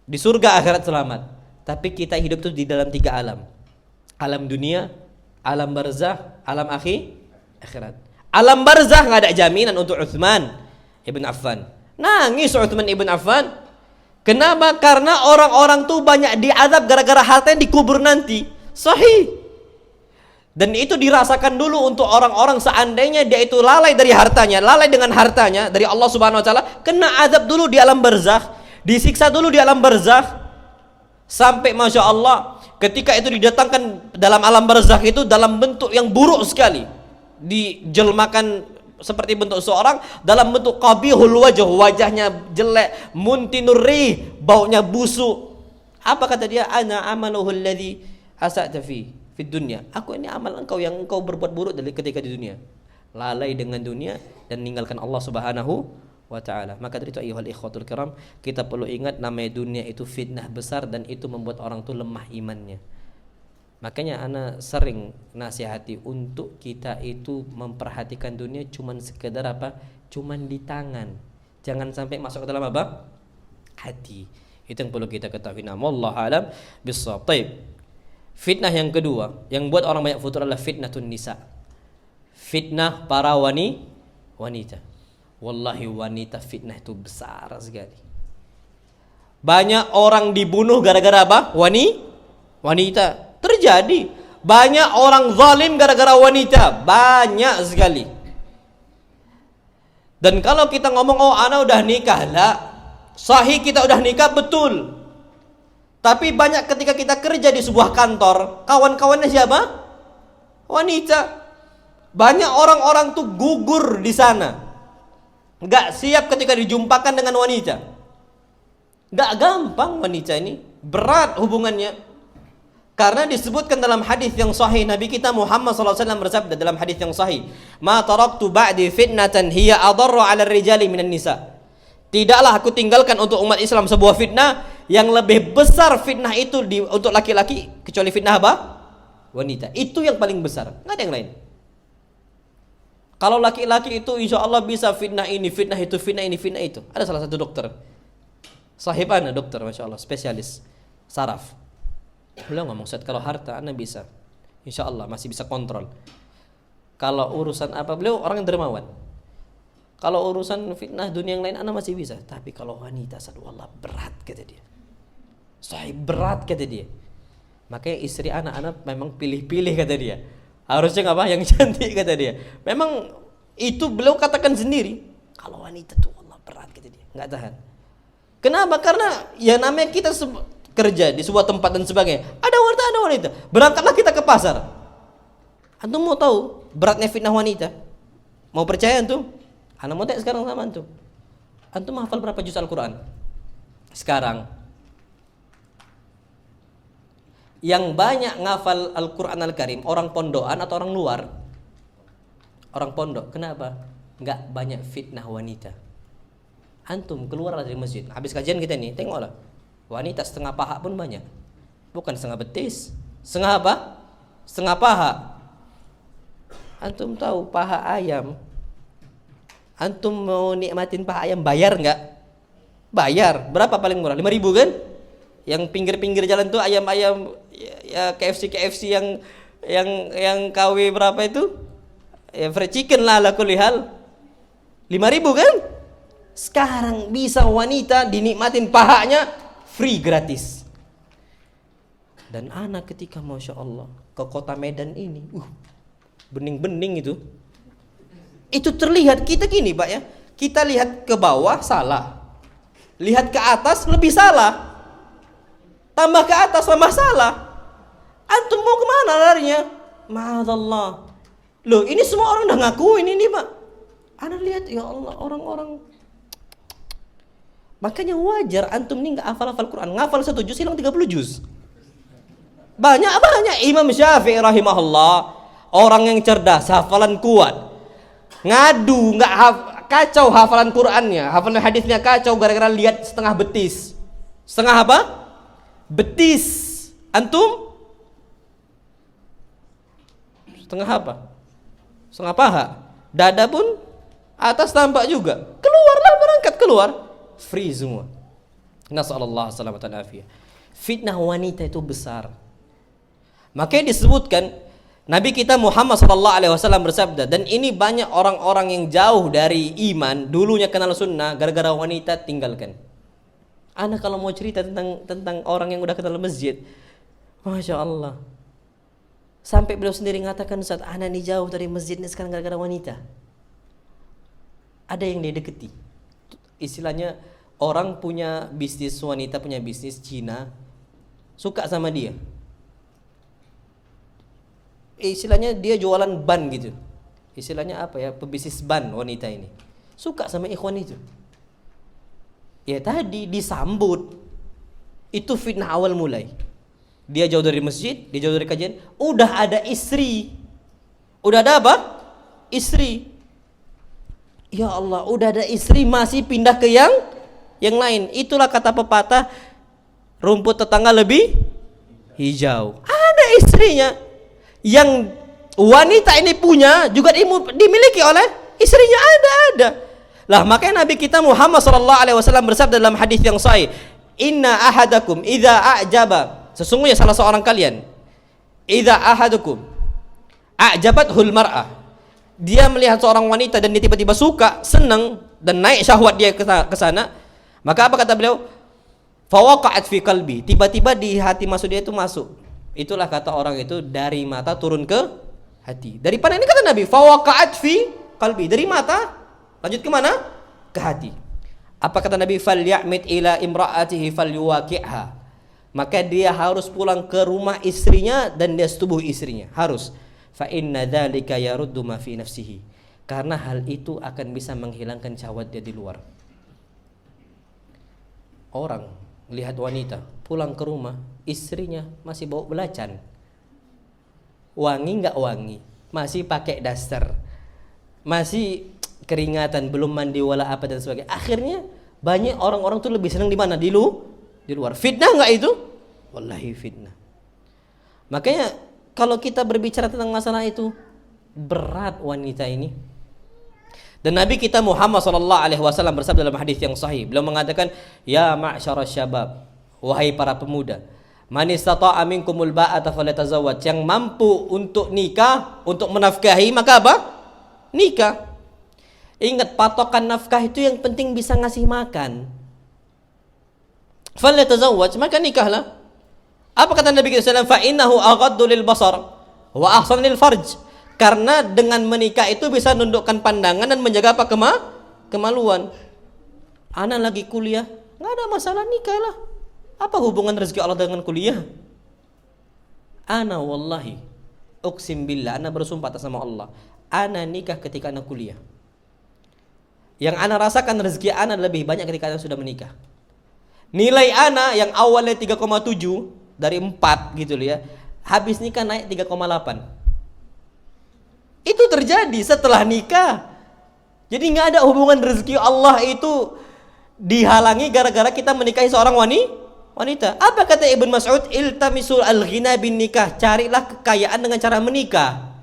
Di surga akhirat selamat, tapi kita hidup tuh di dalam 3 alam. Alam dunia, alam barzakh, alam akhirat. Alam barzakh enggak ada jaminan untuk Utsman ibn Affan. Nangis Utsman ibn Affan. Kenapa? Karena orang-orang tuh banyak diazab gara-gara harta yang dikubur nanti. Sahih. Dan itu dirasakan dulu untuk orang-orang seandainya dia itu lalai dari hartanya, lalai dengan hartanya dari Allah Subhanahu wa taala, kena azab dulu di alam barzakh, disiksa dulu di alam barzakh. Sampai Masya Allah ketika itu didatangkan dalam alam barzakh itu dalam bentuk yang buruk sekali, dijelmakan seperti bentuk seorang dalam bentuk qabihul wajah, wajahnya jelek, muntinurri, baunya busuk. Apa kata dia? Ana amaluhu alladhi asa'ta fi dunya. Aku ini amal engkau yang engkau berbuat buruk dari ketika di dunia. Lalai dengan dunia dan meninggalkan Allah Subhanahu wa taala. Maka dari itu ayyuhal ikhwatul kiram, kita perlu ingat namanya dunia itu fitnah besar dan itu membuat orang tuh lemah imannya. Makanya ana sering nasihati untuk kita itu memperhatikan dunia cuman sekedar apa? Cuman di tangan. Jangan sampai masuk ke dalam apa? Hati. Itu yang perlu kita ketahui. Wallahu alam bissawab. Baik. Fitnah yang kedua yang buat orang banyak futur adalah fitnatun nisa. Fitnah para wanita. Wallahi wanita fitnah itu besar sekali. Banyak orang dibunuh gara-gara apa? Wanita. Terjadi. Banyak orang zalim gara-gara wanita. Banyak sekali. Dan kalau kita ngomong, oh ana udah nikah lah. Sahih kita udah nikah, betul. Tapi banyak ketika kita kerja di sebuah kantor, kawan-kawannya siapa? Wanita. Banyak orang-orang tuh gugur di sana. Gak siap ketika dijumpakan dengan wanita. Gak gampang wanita ini. Berat hubungannya. Karena disebutkan dalam hadis yang sahih, Nabi kita Muhammad SAW bersabda dalam hadis yang sahih, "Ma taraktu ba'di fitnatan hiya adarru 'ala ar-rijali minan nisa." Tidaklah aku tinggalkan untuk umat Islam sebuah fitnah yang lebih besar fitnah itu untuk laki-laki kecuali fitnah apa? Wanita. Itu yang paling besar, nggak ada yang lain. Kalau laki-laki itu insya Allah bisa fitnah ini, fitnah itu, fitnah ini, fitnah itu. Ada salah satu dokter, sahib ana dokter, masya Allah, spesialis saraf. Beliau ngomong, Ustaz, kalau harta ana bisa, insya Allah masih bisa kontrol. Kalau urusan apa, beliau orang yang dermawan. Kalau urusan fitnah dunia yang lain ana masih bisa, tapi kalau wanita, Allah berat kata dia. Sahib berat kata dia. Makanya istri anak-anak memang pilih-pilih kata dia. Harusnya apa? Yang cantik kata dia. Memang itu beliau katakan sendiri. Kalau wanita tuh Allah berat kata dia, nggak tahan. Kenapa? Karena ya namanya kita kerja di sebuah tempat dan sebagainya. Ada wanita. Berangkatlah kita ke pasar. Antum mau tahu beratnya fitnah wanita? Mau percaya antum? Ana mau tanya sekarang sama antum. Antum hafal berapa juz Al-Quran? Sekarang. Yang banyak ngafal Al-Quran Al-Karim orang pondokan atau orang luar? Orang pondok. Kenapa? Enggak banyak fitnah wanita. Antum keluar dari masjid. Habis kajian kita nih, tengoklah. Wanita setengah paha pun banyak. Bukan setengah betis. Setengah apa? Setengah paha. Antum tahu paha ayam? Antum mau nikmatin paha ayam bayar nggak? Bayar. Berapa paling murah? 5.000 kan? Yang pinggir-pinggir jalan tuh ayam-ayam ya KFC yang KW berapa itu? Ya fried chicken lah ala kulli hal. 5.000 kan? Sekarang bisa wanita dinikmatin pahanya free, gratis. Dan anak ketika Masya Allah ke kota Medan ini, bening-bening itu terlihat kita gini Pak ya, kita lihat ke bawah salah, lihat ke atas lebih salah, tambah ke atas tambah salah. Antum mau kemana larinya? Ma'adzallah. Loh ini semua orang udah ngakuin ini Pak. Anda lihat ya Allah orang-orang. Makanya wajar antum nih nggak hafal Quran, ngafal 1 juz hilang 30 juz. Banyak Imam Syafi'i rahimahullah, orang yang cerdas, hafalan kuat. Ngadu nggak kacau hafalan Qurannya, hafalan hadisnya kacau gara-gara lihat setengah betis. Setengah apa? Betis. Antum? Setengah apa? Setengah paha. Dada pun atas tampak juga. Keluarlah, berangkat keluar. Free semua. Nasallallahu salamatan afiyah. Fitnah wanita itu besar. Makanya disebutkan Nabi kita Muhammad SAW bersabda, dan ini banyak orang-orang yang jauh dari iman, dulunya kenal sunnah, gara-gara wanita tinggalkan. Ana kalau mau cerita tentang orang yang udah kenal masjid, Masya Allah, sampai beliau sendiri mengatakan, Ustaz, ana ini jauh dari masjid ini sekarang gara-gara wanita. Ada yang dia deketi. Istilahnya orang punya bisnis, wanita punya bisnis, Cina suka sama dia. Istilahnya dia jualan ban gitu. Istilahnya apa ya? Pebisnis ban wanita ini. Suka sama ikhwan itu. Ya tadi disambut. Itu fitnah awal mulai. Dia jauh dari masjid, dia jauh dari kajian, udah ada istri. Udah ada apa? Istri. Ya Allah, udah ada istri masih pindah ke yang lain. Itulah kata pepatah, rumput tetangga lebih hijau. Ada istrinya. Yang wanita ini punya juga dimiliki oleh istrinya, ada. Lah makanya Nabi kita Muhammad SAW bersabda dalam hadis yang sahih, "Inna ahadakum idza a'jaba," sesungguhnya salah seorang kalian, "Idza ahadukum a'jabathul mar'ah," dia melihat seorang wanita dan dia tiba-tiba suka, senang dan naik syahwat dia ke sana, maka apa kata beliau? "Fawaqa'at fi qalbi," tiba-tiba di hati dia itu masuk. Itulah kata orang itu dari mata turun ke hati. Daripada ini kata Nabi, "Fawaqa'at fi qalbi," dari mata lanjut ke mana? Ke hati. Apa kata Nabi? "Falyamit ila imra'atihi falyuwaqi'ha." Maka dia harus pulang ke rumah istrinya dan dia setubuh istrinya. Harus. Fa inna dzalika yaruddu ma fi nafsihi. Karena hal itu akan bisa menghilangkan syahwat dia di luar. Orang lihat wanita pulang ke rumah, istrinya masih bau belacan. Wangi enggak wangi? Masih pakai daster. Masih keringatan, belum mandi wala apa dan sebagainya. Akhirnya banyak orang-orang tuh lebih senang di mana? Di luar. Fitnah enggak itu? Wallahi fitnah. Makanya kalau kita berbicara tentang masalah itu, berat wanita ini. Dan Nabi kita Muhammad SAW bersabda dalam hadis yang sahih, beliau mengatakan, "Ya ma'syarasy syabab, wahai para pemuda, man istata'a minkumul ba'ata falyatazawwaj," yang mampu untuk nikah, untuk menafkahi, maka apa? Nikah. Ingat, patokan nafkah itu yang penting bisa ngasih makan. Falyatazawwaj, maka nikahlah. Apa kata Nabi SAW? Fa innahu aghaddu lil basar wa ahsanu lil farj. Karena dengan menikah itu bisa nundukkan pandangan dan menjaga apa? Kemaluan. Ana lagi kuliah, nggak ada masalah, nikahlah. Apa hubungan rezeki Allah dengan kuliah? Ana wallahi uqsim billah, ana bersumpah atas nama Allah, ana nikah ketika ana kuliah. Yang ana rasakan rezeki ana lebih banyak ketika ana sudah menikah. Nilai ana yang awalnya 3,7 dari 4 gitu loh ya, habis nikah naik 3,8. Itu terjadi setelah nikah. Jadi nggak ada hubungan rezeki Allah itu dihalangi gara-gara kita menikahi seorang wanita. Apa kata Ibn Mas'ud? Iltamisul al-ghina bin nikah, carilah kekayaan dengan cara menikah.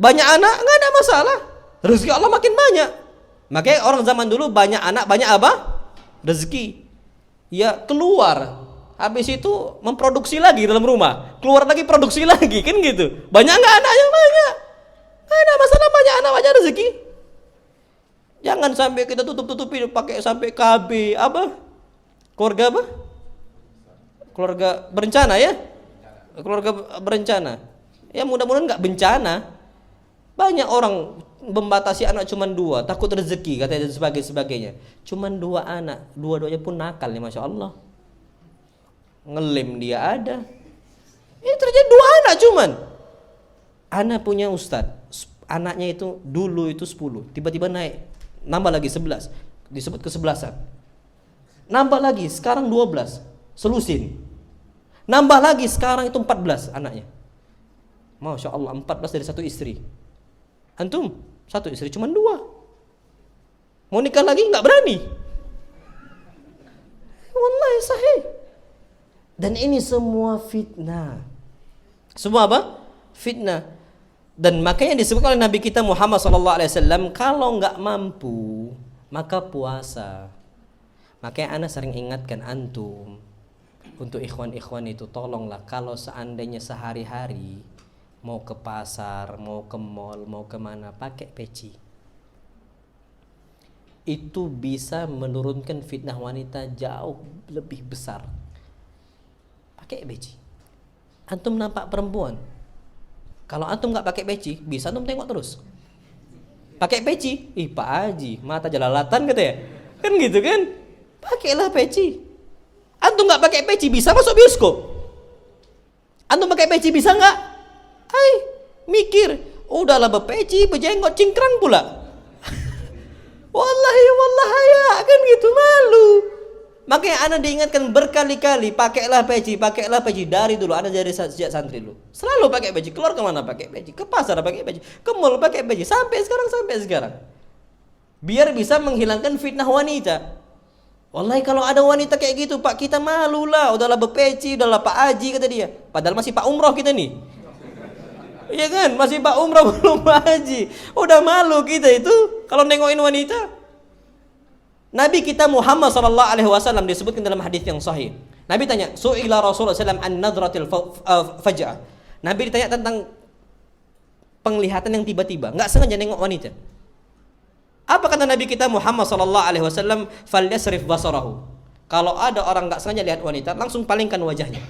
Banyak anak nggak ada masalah, rezeki Allah makin banyak. Makanya orang zaman dulu banyak anak, banyak apa? Rezeki. Ya keluar, habis itu memproduksi lagi dalam rumah, keluar lagi produksi lagi, kan gitu. Banyak nggak anaknya? Banyak. Nggak ada masalah, banyak anak banyak rezeki. Jangan sampai kita tutup-tutupi pakai sampai KB apa? Keluarga apa? Keluarga berencana ya? Keluarga berencana. Ya mudah-mudahan nggak bencana. Banyak orang membatasi anak cuma 2, takut rezeki katanya dan sebagainya. Cuma 2 anak, dua-duanya pun nakal ya, masya Allah. Ngelem dia ada. Ini terjadi 2 anak cuman. Anak punya ustadz, anaknya itu dulu itu 10, tiba-tiba naik, nambah lagi 11, disebut ke-11an. Nambah lagi, sekarang 12, selusin. Nambah lagi, sekarang itu 14 anaknya. Masya Allah, 14 dari 1 istri. Antum 1 istri cuma 2. Mau nikah lagi nggak berani. Wallahi sahih. Dan ini semua fitnah. Semua apa? Fitnah. Dan makanya disebutkan oleh Nabi kita Muhammad SAW, kalau nggak mampu maka puasa. Makanya ana sering ingatkan antum, untuk ikhwan-ikhwan itu tolonglah kalau seandainya sehari-hari mau ke pasar, mau ke mall, mau kemana, pakai peci. Itu bisa menurunkan fitnah wanita jauh lebih besar. Pakai peci. Antum nampak perempuan, kalau antum nggak pakai peci, bisa antum tengok terus. Pakai peci, ih Pak Haji, mata jelalatan gitu ya, kan gitu kan? Pakailah peci. Antum nggak pakai peci bisa masuk bioskop. Antum pakai peci bisa nggak? Hai, mikir, udahlah berpeci, berjenggot, cingkrang pula. Wallahi ya, kan gitu, malu. Makanya ana diingatkan berkali-kali, pakailah peci dari dulu. Ana dari sejak santri dulu. Selalu pakai peci, keluar kemana pakai peci, ke pasar pakai peci, ke mall pakai peci, sampai sekarang. Biar bisa menghilangkan fitnah wanita. Wallahi kalau ada wanita kayak gitu, Pak, kita malu lah. Udahlah berpeci, udahlah Pak Haji kata dia. Padahal masih Pak Umroh kita nih. Iya kan? Masih Pak Umroh belum Pak Haji. Udah malu kita itu kalau nengokin wanita. Nabi kita Muhammad sallallahu alaihi wasallam disebutkan dalam hadis yang sahih. Nabi tanya, "Su'ila Rasulullah sallallahu an nadratil faj'ah." Nabi ditanya tentang penglihatan yang tiba-tiba, enggak sengaja nengok wanita. Apa kata Nabi kita Muhammad sallallahu alaihi wasallam? "Falyasrif basarahu." Kalau ada orang enggak sengaja lihat wanita, langsung palingkan wajahnya.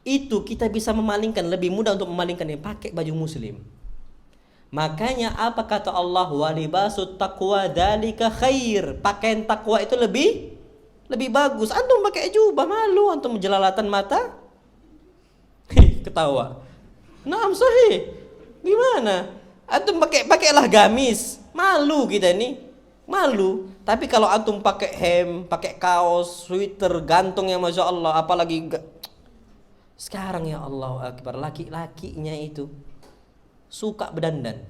Itu kita bisa memalingkan, lebih mudah untuk memalingkan yang pakai baju muslim. Makanya apa kata Allah, walibasut taqwa dzalika khair. Pakaian takwa itu lebih bagus. Antum pakai jubah malu, antum jelalatan mata. Ketawa. Naam sahih. Gimana? Antum pakailah gamis. Malu kita ini. Malu. Tapi kalau antum pakai hem, pakai kaos, sweater, gantung yang Masya Allah, apalagi sekarang ya Allah Akbar, laki-lakinya itu suka berdandan,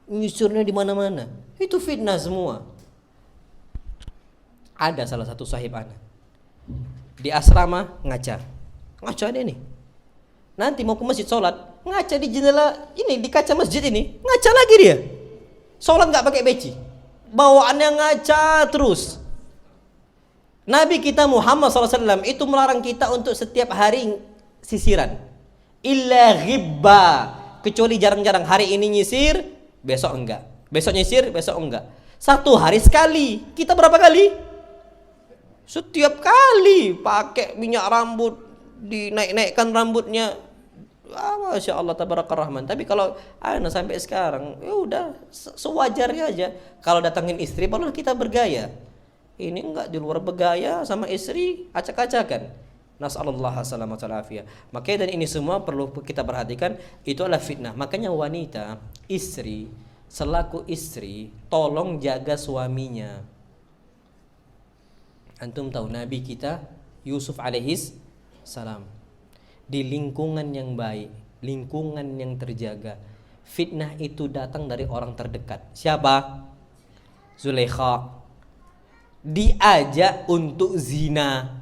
nyusurnya di mana-mana, itu fitnah semua. Ada salah satu sahib ana di asrama ngaca dia nih, nanti mau ke masjid sholat ngaca di jendela ini, di kaca masjid ini ngaca lagi dia, sholat nggak pakai peci, bawaannya ngaca terus. Nabi kita Muhammad SAW itu melarang kita untuk setiap hari sisiran, illa ghibba, kecuali jarang-jarang. Hari ini nyisir, besok enggak. Besok nyisir, besok enggak. Satu hari sekali. Kita berapa kali? Setiap kali pakai minyak rambut, dinaik-naikkan rambutnya. Masya Allah tabarakallah rahman. Tapi kalau sampai sekarang, ya udah sewajarnya aja. Kalau datangin istri, baru kita bergaya. Ini enggak, di luar bergaya sama istri, acak-acakan. Nas'alullah salamata wal afiyah. Makanya dan ini semua perlu kita perhatikan, itu adalah fitnah. Makanya wanita, istri, selaku istri, tolong jaga suaminya. Antum tahu Nabi kita Yusuf alaihis salam di lingkungan yang baik, lingkungan yang terjaga. Fitnah itu datang dari orang terdekat. Siapa? Zulaikha. Diajak untuk zina.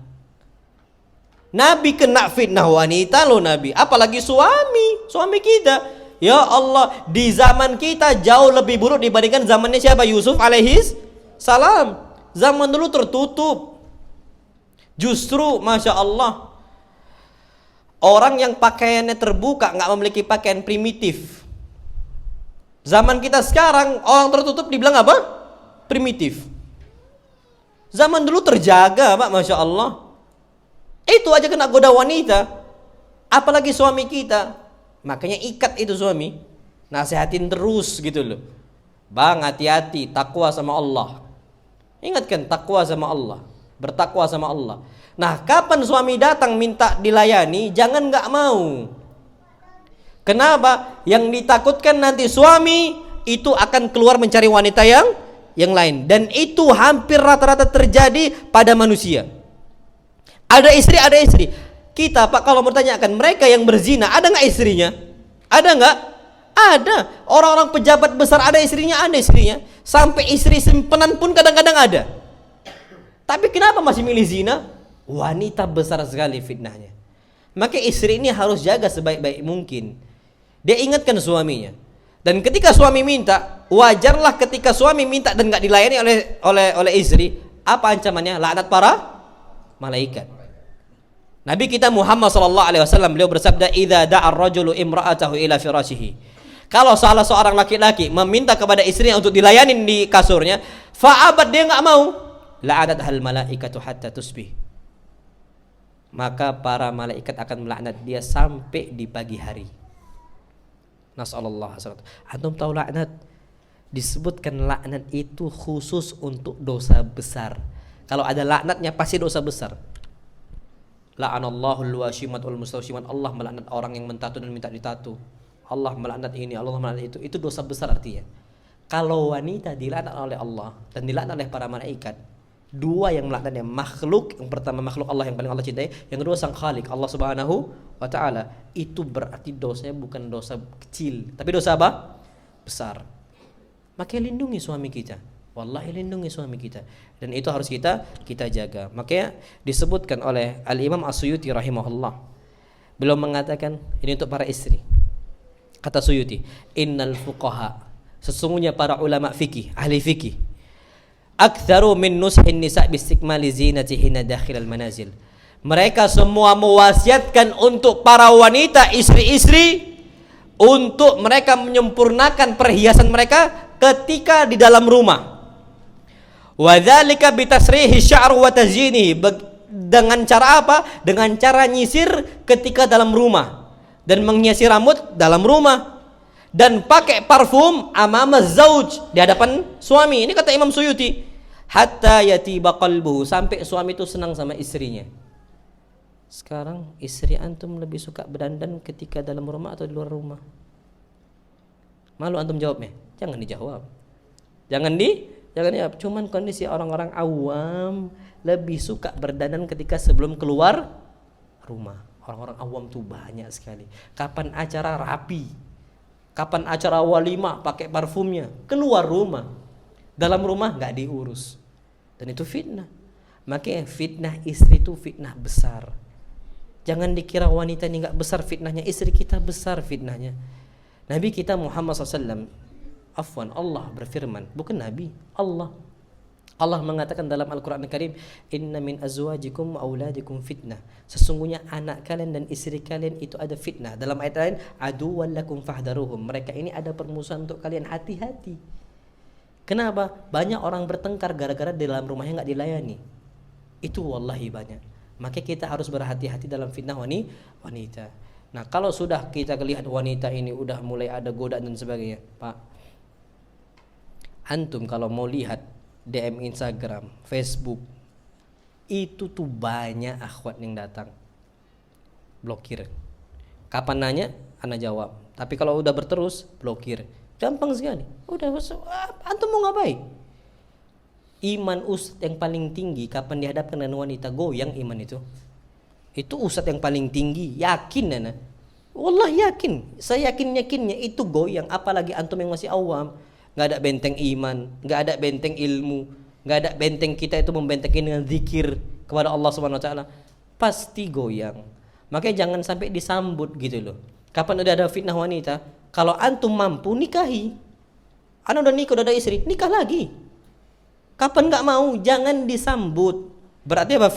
Nabi kena fitnah wanita loh Nabi, apalagi suami kita. Ya Allah, di zaman kita jauh lebih buruk dibandingkan zamannya siapa? Yusuf alaihis salam. Zaman dulu tertutup. Justru Masya Allah, orang yang pakaiannya terbuka nggak memiliki pakaian primitif. Zaman kita sekarang orang tertutup dibilang apa? Primitif. Zaman dulu terjaga Pak, Masya Allah. Itu aja kena goda wanita, apalagi suami kita. Makanya ikat itu suami, nasihatin terus gitu loh. Bang, hati-hati, takwa sama Allah. Ingatkan, takwa sama Allah, bertakwa sama Allah. Nah, kapan suami datang minta dilayani, jangan nggak mau. Kenapa? Yang ditakutkan nanti suami itu akan keluar mencari wanita yang lain. Dan itu hampir rata-rata terjadi pada manusia. Ada istri. Kita Pak kalau bertanyakan mereka yang berzina, ada nggak istrinya? Ada nggak? Ada. Orang-orang pejabat besar ada istrinya. Sampai istri simpenan pun kadang-kadang ada. Tapi kenapa masih milih zina? Wanita besar sekali fitnahnya. Maka istri ini harus jaga sebaik-baik mungkin. Dia ingatkan suaminya. Dan ketika suami minta, wajarlah ketika suami minta dan nggak dilayani oleh istri, apa ancamannya? Laknat para malaikat. Nabi kita Muhammad sallallahu alaihi wasallam beliau bersabda, "Idza da'a ar-rajulu imra'atahu ila firashihi." Kalau salah seorang laki-laki meminta kepada istrinya untuk dilayanin di kasurnya, fa'abad, dia enggak mau, la'anat hal malaikatu hatta tusbih. Maka para malaikat akan melaknat dia sampai di pagi hari. Nasallallahu alaihi wasallam. Antum tahu laknat? Disebutkan laknat itu khusus untuk dosa besar. Kalau ada laknatnya pasti dosa besar. La'anallahu al-washimat wal mustawshimat. Allah melaknat orang yang mentatu dan minta ditatu. Allah melaknat ini, Allah melaknat itu. Itu dosa besar artinya. Kalau wanita dilaknat oleh Allah dan dilaknat oleh para malaikat, dua yang melaknatnya makhluk, yang pertama makhluk Allah yang paling Allah cintai, yang kedua sang Khalik Allah Subhanahu wa taala, itu berarti dosanya bukan dosa kecil, tapi dosa apa? Besar. Makanya lindungi suami kita. Wallahi lindungi suami kita. Dan itu harus kita jaga. Makanya disebutkan oleh Al-Imam As-Suyuti rahimahullah. Beliau mengatakan ini untuk para istri. Kata Suyuti, innal fuqaha, sesungguhnya para ulama fikih, ahli fikih, aktsaru min nushin nisa bistikmali zinatihina dakhilal manazil. Mereka semua mewasiatkan untuk para wanita, istri-istri, untuk mereka menyempurnakan perhiasan mereka ketika di dalam rumah. Wa dzalika bitasrihi sya'r wa tazyinihi, dengan cara apa? Dengan cara nyisir ketika dalam rumah dan menghiasi rambut dalam rumah, dan pakai parfum amama zauj, di hadapan suami. Ini kata Imam Suyuti, hatta yatiba qalbuhu, sampai suami itu senang sama istrinya. Sekarang istri antum lebih suka berdandan ketika dalam rumah atau di luar rumah? Malu antum jawabnya? Jangan dijawab. Jangan dijawab. Cuman kondisi orang-orang awam lebih suka berdandan ketika sebelum keluar rumah. Orang-orang awam tuh banyak sekali. Kapan acara rapi, kapan acara walimah pakai parfumnya, keluar rumah. Dalam rumah nggak diurus. Dan itu fitnah. Makanya fitnah istri itu fitnah besar. Jangan dikira wanita ini nggak besar fitnahnya, istri kita besar fitnahnya. Nabi kita Muhammad SAW, Allah berfirman, bukan Nabi, Allah mengatakan dalam Al-Quran Al-Karim, inna min azwajikum wa auladikum fitnah, sesungguhnya anak kalian dan istri kalian itu ada fitnah. Dalam ayat lain, aduwwan lakum fahdharuhum, mereka ini ada permusuhan untuk kalian, hati-hati. Kenapa? Banyak orang bertengkar gara-gara di dalam rumahnya nggak dilayani. Itu wallahi banyak. Maka kita harus berhati-hati dalam fitnah wanita. Nah, kalau sudah kita lihat wanita ini udah mulai ada godaan dan sebagainya, Pak, antum kalau mau lihat DM Instagram, Facebook, itu tuh banyak akhwat yang datang, blokir. Kapan nanya, ana jawab. Tapi kalau udah berterus, blokir. Gampang sekali. Udah, antum mau ngapain? Iman ustadz yang paling tinggi kapan dihadapkan dengan wanita, goyang iman itu. Itu ustadz yang paling tinggi, yakin nana. Wallah yakin, saya yakinnya itu goyang. Apalagi antum yang masih awam, nggak ada benteng iman, nggak ada benteng ilmu, nggak ada benteng kita itu membentengin dengan zikir kepada Allah Subhanahu Wa Taala, pasti goyang. Makanya jangan sampai disambut gitu loh. Kapan udah ada fitnah wanita, kalau antum mampu nikahi. Anda udah nikah, udah ada istri, nikah lagi. Kapan nggak mau, jangan disambut. Berarti apa?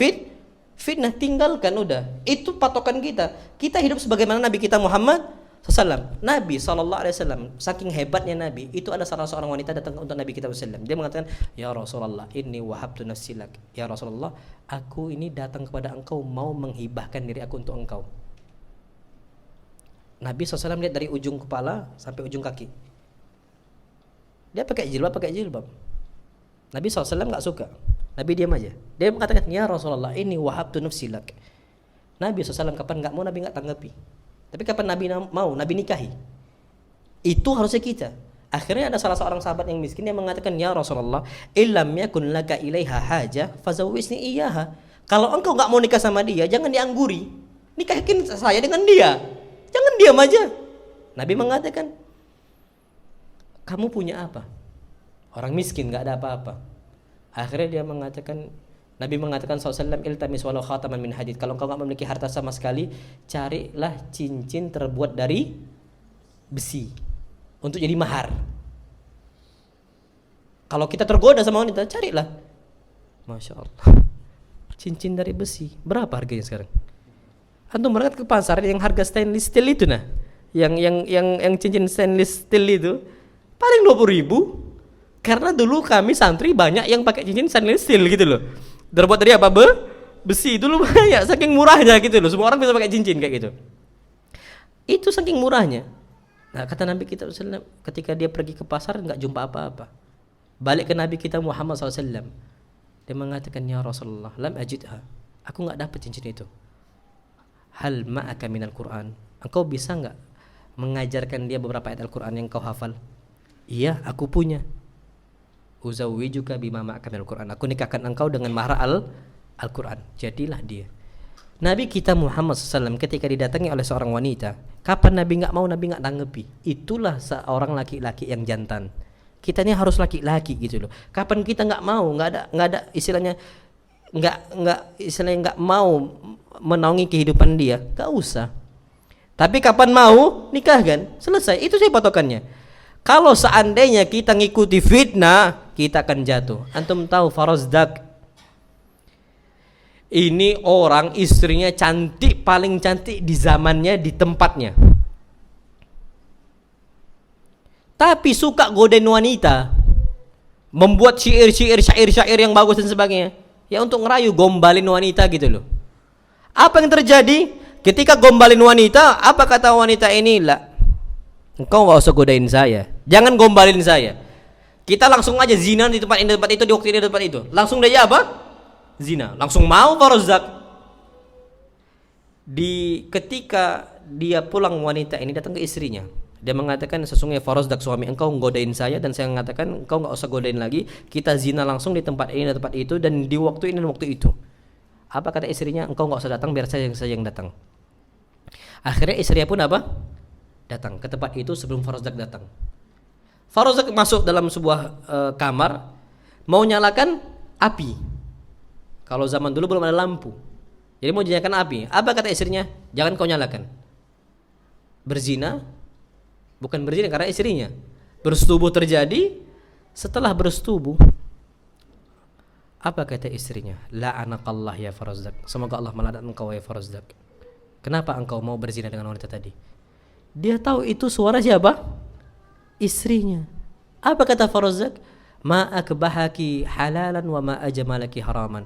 Fitnah, tinggalkan udah. Itu patokan kita. Kita hidup sebagaimana Nabi kita Muhammad SAW. Nabi SAW, saking hebatnya Nabi, itu ada salah seorang wanita datang untuk Nabi kita SAW. Dia mengatakan, ya Rasulullah, inni wahabtu nafsi lak. Ya Rasulullah, aku ini datang kepada engkau, mau menghibahkan diri aku untuk engkau. Nabi SAW lihat dari ujung kepala sampai ujung kaki. Dia pakai jilbab. Nabi SAW gak suka. Nabi diam aja. Dia mengatakan, ya Rasulullah, ini wahabtu nafsi lak. Nabi SAW kapan gak mau, Nabi gak tanggapi. Tapi kapan Nabi mau, Nabi nikahi. Itu harusnya kita. Akhirnya ada salah seorang sahabat yang miskin yang mengatakan, ya Rasulullah, illam yakun laka ilaiha haja fazawisni iyaha. Kalau engkau gak mau nikah sama dia, jangan diangguri. Nikahin saya dengan dia. Jangan diam aja. Nabi mengatakan, kamu punya apa? Orang miskin gak ada apa-apa. Akhirnya dia mengatakan, Nabi mengatakan SAW, iltamis walau khataman min hadid. Kalau engkau gak memiliki harta sama sekali, carilah cincin terbuat dari besi untuk jadi mahar. Kalau kita tergoda sama wanita, carilah. Masya Allah, cincin dari besi. Berapa harganya sekarang? Antum berangkat ke pasar yang harga stainless steel itu, nah, yang cincin stainless steel itu paling 20.000. Karena dulu kami santri banyak yang pakai cincin stainless steel gitu loh. Terbuat dari apa? Besi. Dulu banyak, saking murahnya gitu loh. Semua orang bisa pakai cincin kayak gitu. Itu saking murahnya. Nah, kata Nabi kita SAW, ketika dia pergi ke pasar nggak jumpa apa-apa. Balik ke Nabi kita Muhammad SAW. Dia mengatakan, ya Rasulullah, lam ajidha. Aku nggak dapat cincin itu. Hal ma'aka minal Quran. Engkau bisa nggak mengajarkan dia beberapa ayat Al-Quran yang kau hafal? Iya, aku punya. Uzawwijuka bima ma'aka minal Qur'an. Aku nikahkan engkau dengan mahar Al-Qur'an. Jadilah dia. Nabi kita Muhammad SAW ketika didatangi oleh seorang wanita, kapan Nabi nggak mau, Nabi nggak tanggapi. Itulah seorang laki-laki yang jantan. Kita ini harus laki-laki gitu loh. Kapan kita nggak mau, nggak ada istilahnya, nggak mau menaungi kehidupan dia, nggak usah. Tapi kapan mau, nikahkan, selesai. Itu sih patokannya. Kalau seandainya kita ngikuti fitnah, kita akan jatuh. Antum tahu Farozdak? Ini orang istrinya cantik, paling cantik di zamannya, di tempatnya. Tapi suka godain wanita, membuat syair yang bagus dan sebagainya. Ya untuk ngerayu, gombalin wanita gitu loh. Apa yang terjadi? Ketika gombalin wanita, apa kata wanita ini? Lah, engkau gak usah godain saya, jangan gombalin saya. Kita langsung aja zina di tempat ini, di waktu ini, di tempat itu. Langsung dia apa? Zina. Langsung mau Farozdak. Ketika dia pulang, wanita ini datang ke istrinya. Dia mengatakan, sesungguhnya Farozdak suami engkau godain saya, dan saya mengatakan engkau gak usah godain lagi. Kita zina langsung di tempat ini, di tempat itu, dan di waktu ini dan waktu itu. Apa kata istrinya? Engkau gak usah datang, biar saya yang datang. Akhirnya istrinya pun apa? Datang ke tempat itu sebelum Farozdak datang. Farozdak masuk dalam sebuah kamar, mau nyalakan api. Kalau zaman dulu belum ada lampu, jadi mau nyalakan api. Apa kata istrinya? Jangan kau nyalakan. Berzina, bukan berzina karena istrinya. Bersetubuh terjadi. Setelah bersetubuh, apa kata istrinya? La'anakallah ya Farozdak. Semoga Allah melaknat engkau ya Farozdak. Kenapa engkau mau berzina dengan wanita tadi? Dia tahu itu suara siapa? Istrinya. Apa kata Farozdak? Ma akbahaki halalan wa ma ajmalaki haraman.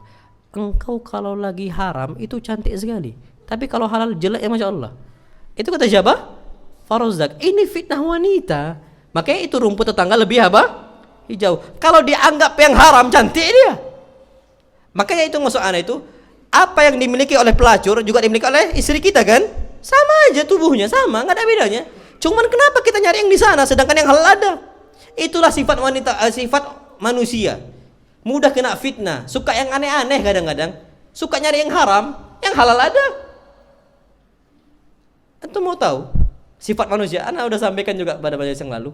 Engkau kalau lagi haram itu cantik sekali, tapi kalau halal jelek ya Masya Allah. Itu kata siapa? Farozdak. Ini fitnah wanita. Makanya itu rumput tetangga lebih apa? Hijau. Kalau dianggap yang haram cantik dia. Makanya itu maksud ana itu, apa yang dimiliki oleh pelacur juga dimiliki oleh istri kita kan? Sama aja tubuhnya, sama, nggak ada bedanya. Cuman kenapa kita nyari yang di sana sedangkan yang halal ada? Itulah sifat wanita, sifat manusia. Mudah kena fitnah, suka yang aneh-aneh kadang-kadang, suka nyari yang haram, yang halal ada. Antum mau tahu sifat manusia? Ana udah sampaikan juga pada majelis yang lalu.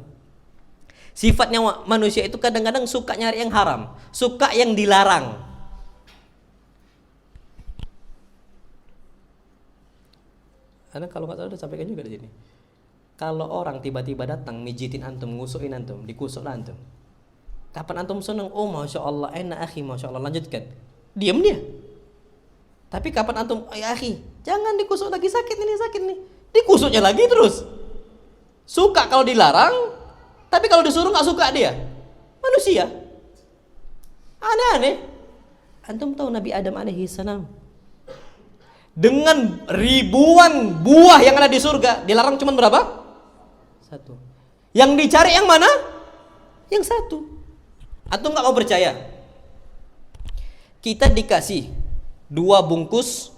Sifatnya manusia itu kadang-kadang suka nyari yang haram, suka yang dilarang. Karena kalau nggak salah udah sampaikan juga di sini. Kalau orang tiba-tiba datang mijitin antum, ngusukin antum, dikusuklah antum. Kapan antum senang? Oh Masya Allah, enak akhi, Masya Allah, lanjutkan. Diam dia. Tapi kapan antum, ya akhi, jangan dikusuk lagi, sakit nih. Dikusuknya lagi terus. Suka kalau dilarang, tapi kalau disuruh nggak suka dia. Manusia. Aneh-aneh. Antum tahu Nabi Adam alaihi salam dengan ribuan buah yang ada di surga, dilarang cuma berapa? Satu. Yang dicari yang mana? Yang satu. Antum nggak mau percaya? Kita dikasih 2 bungkus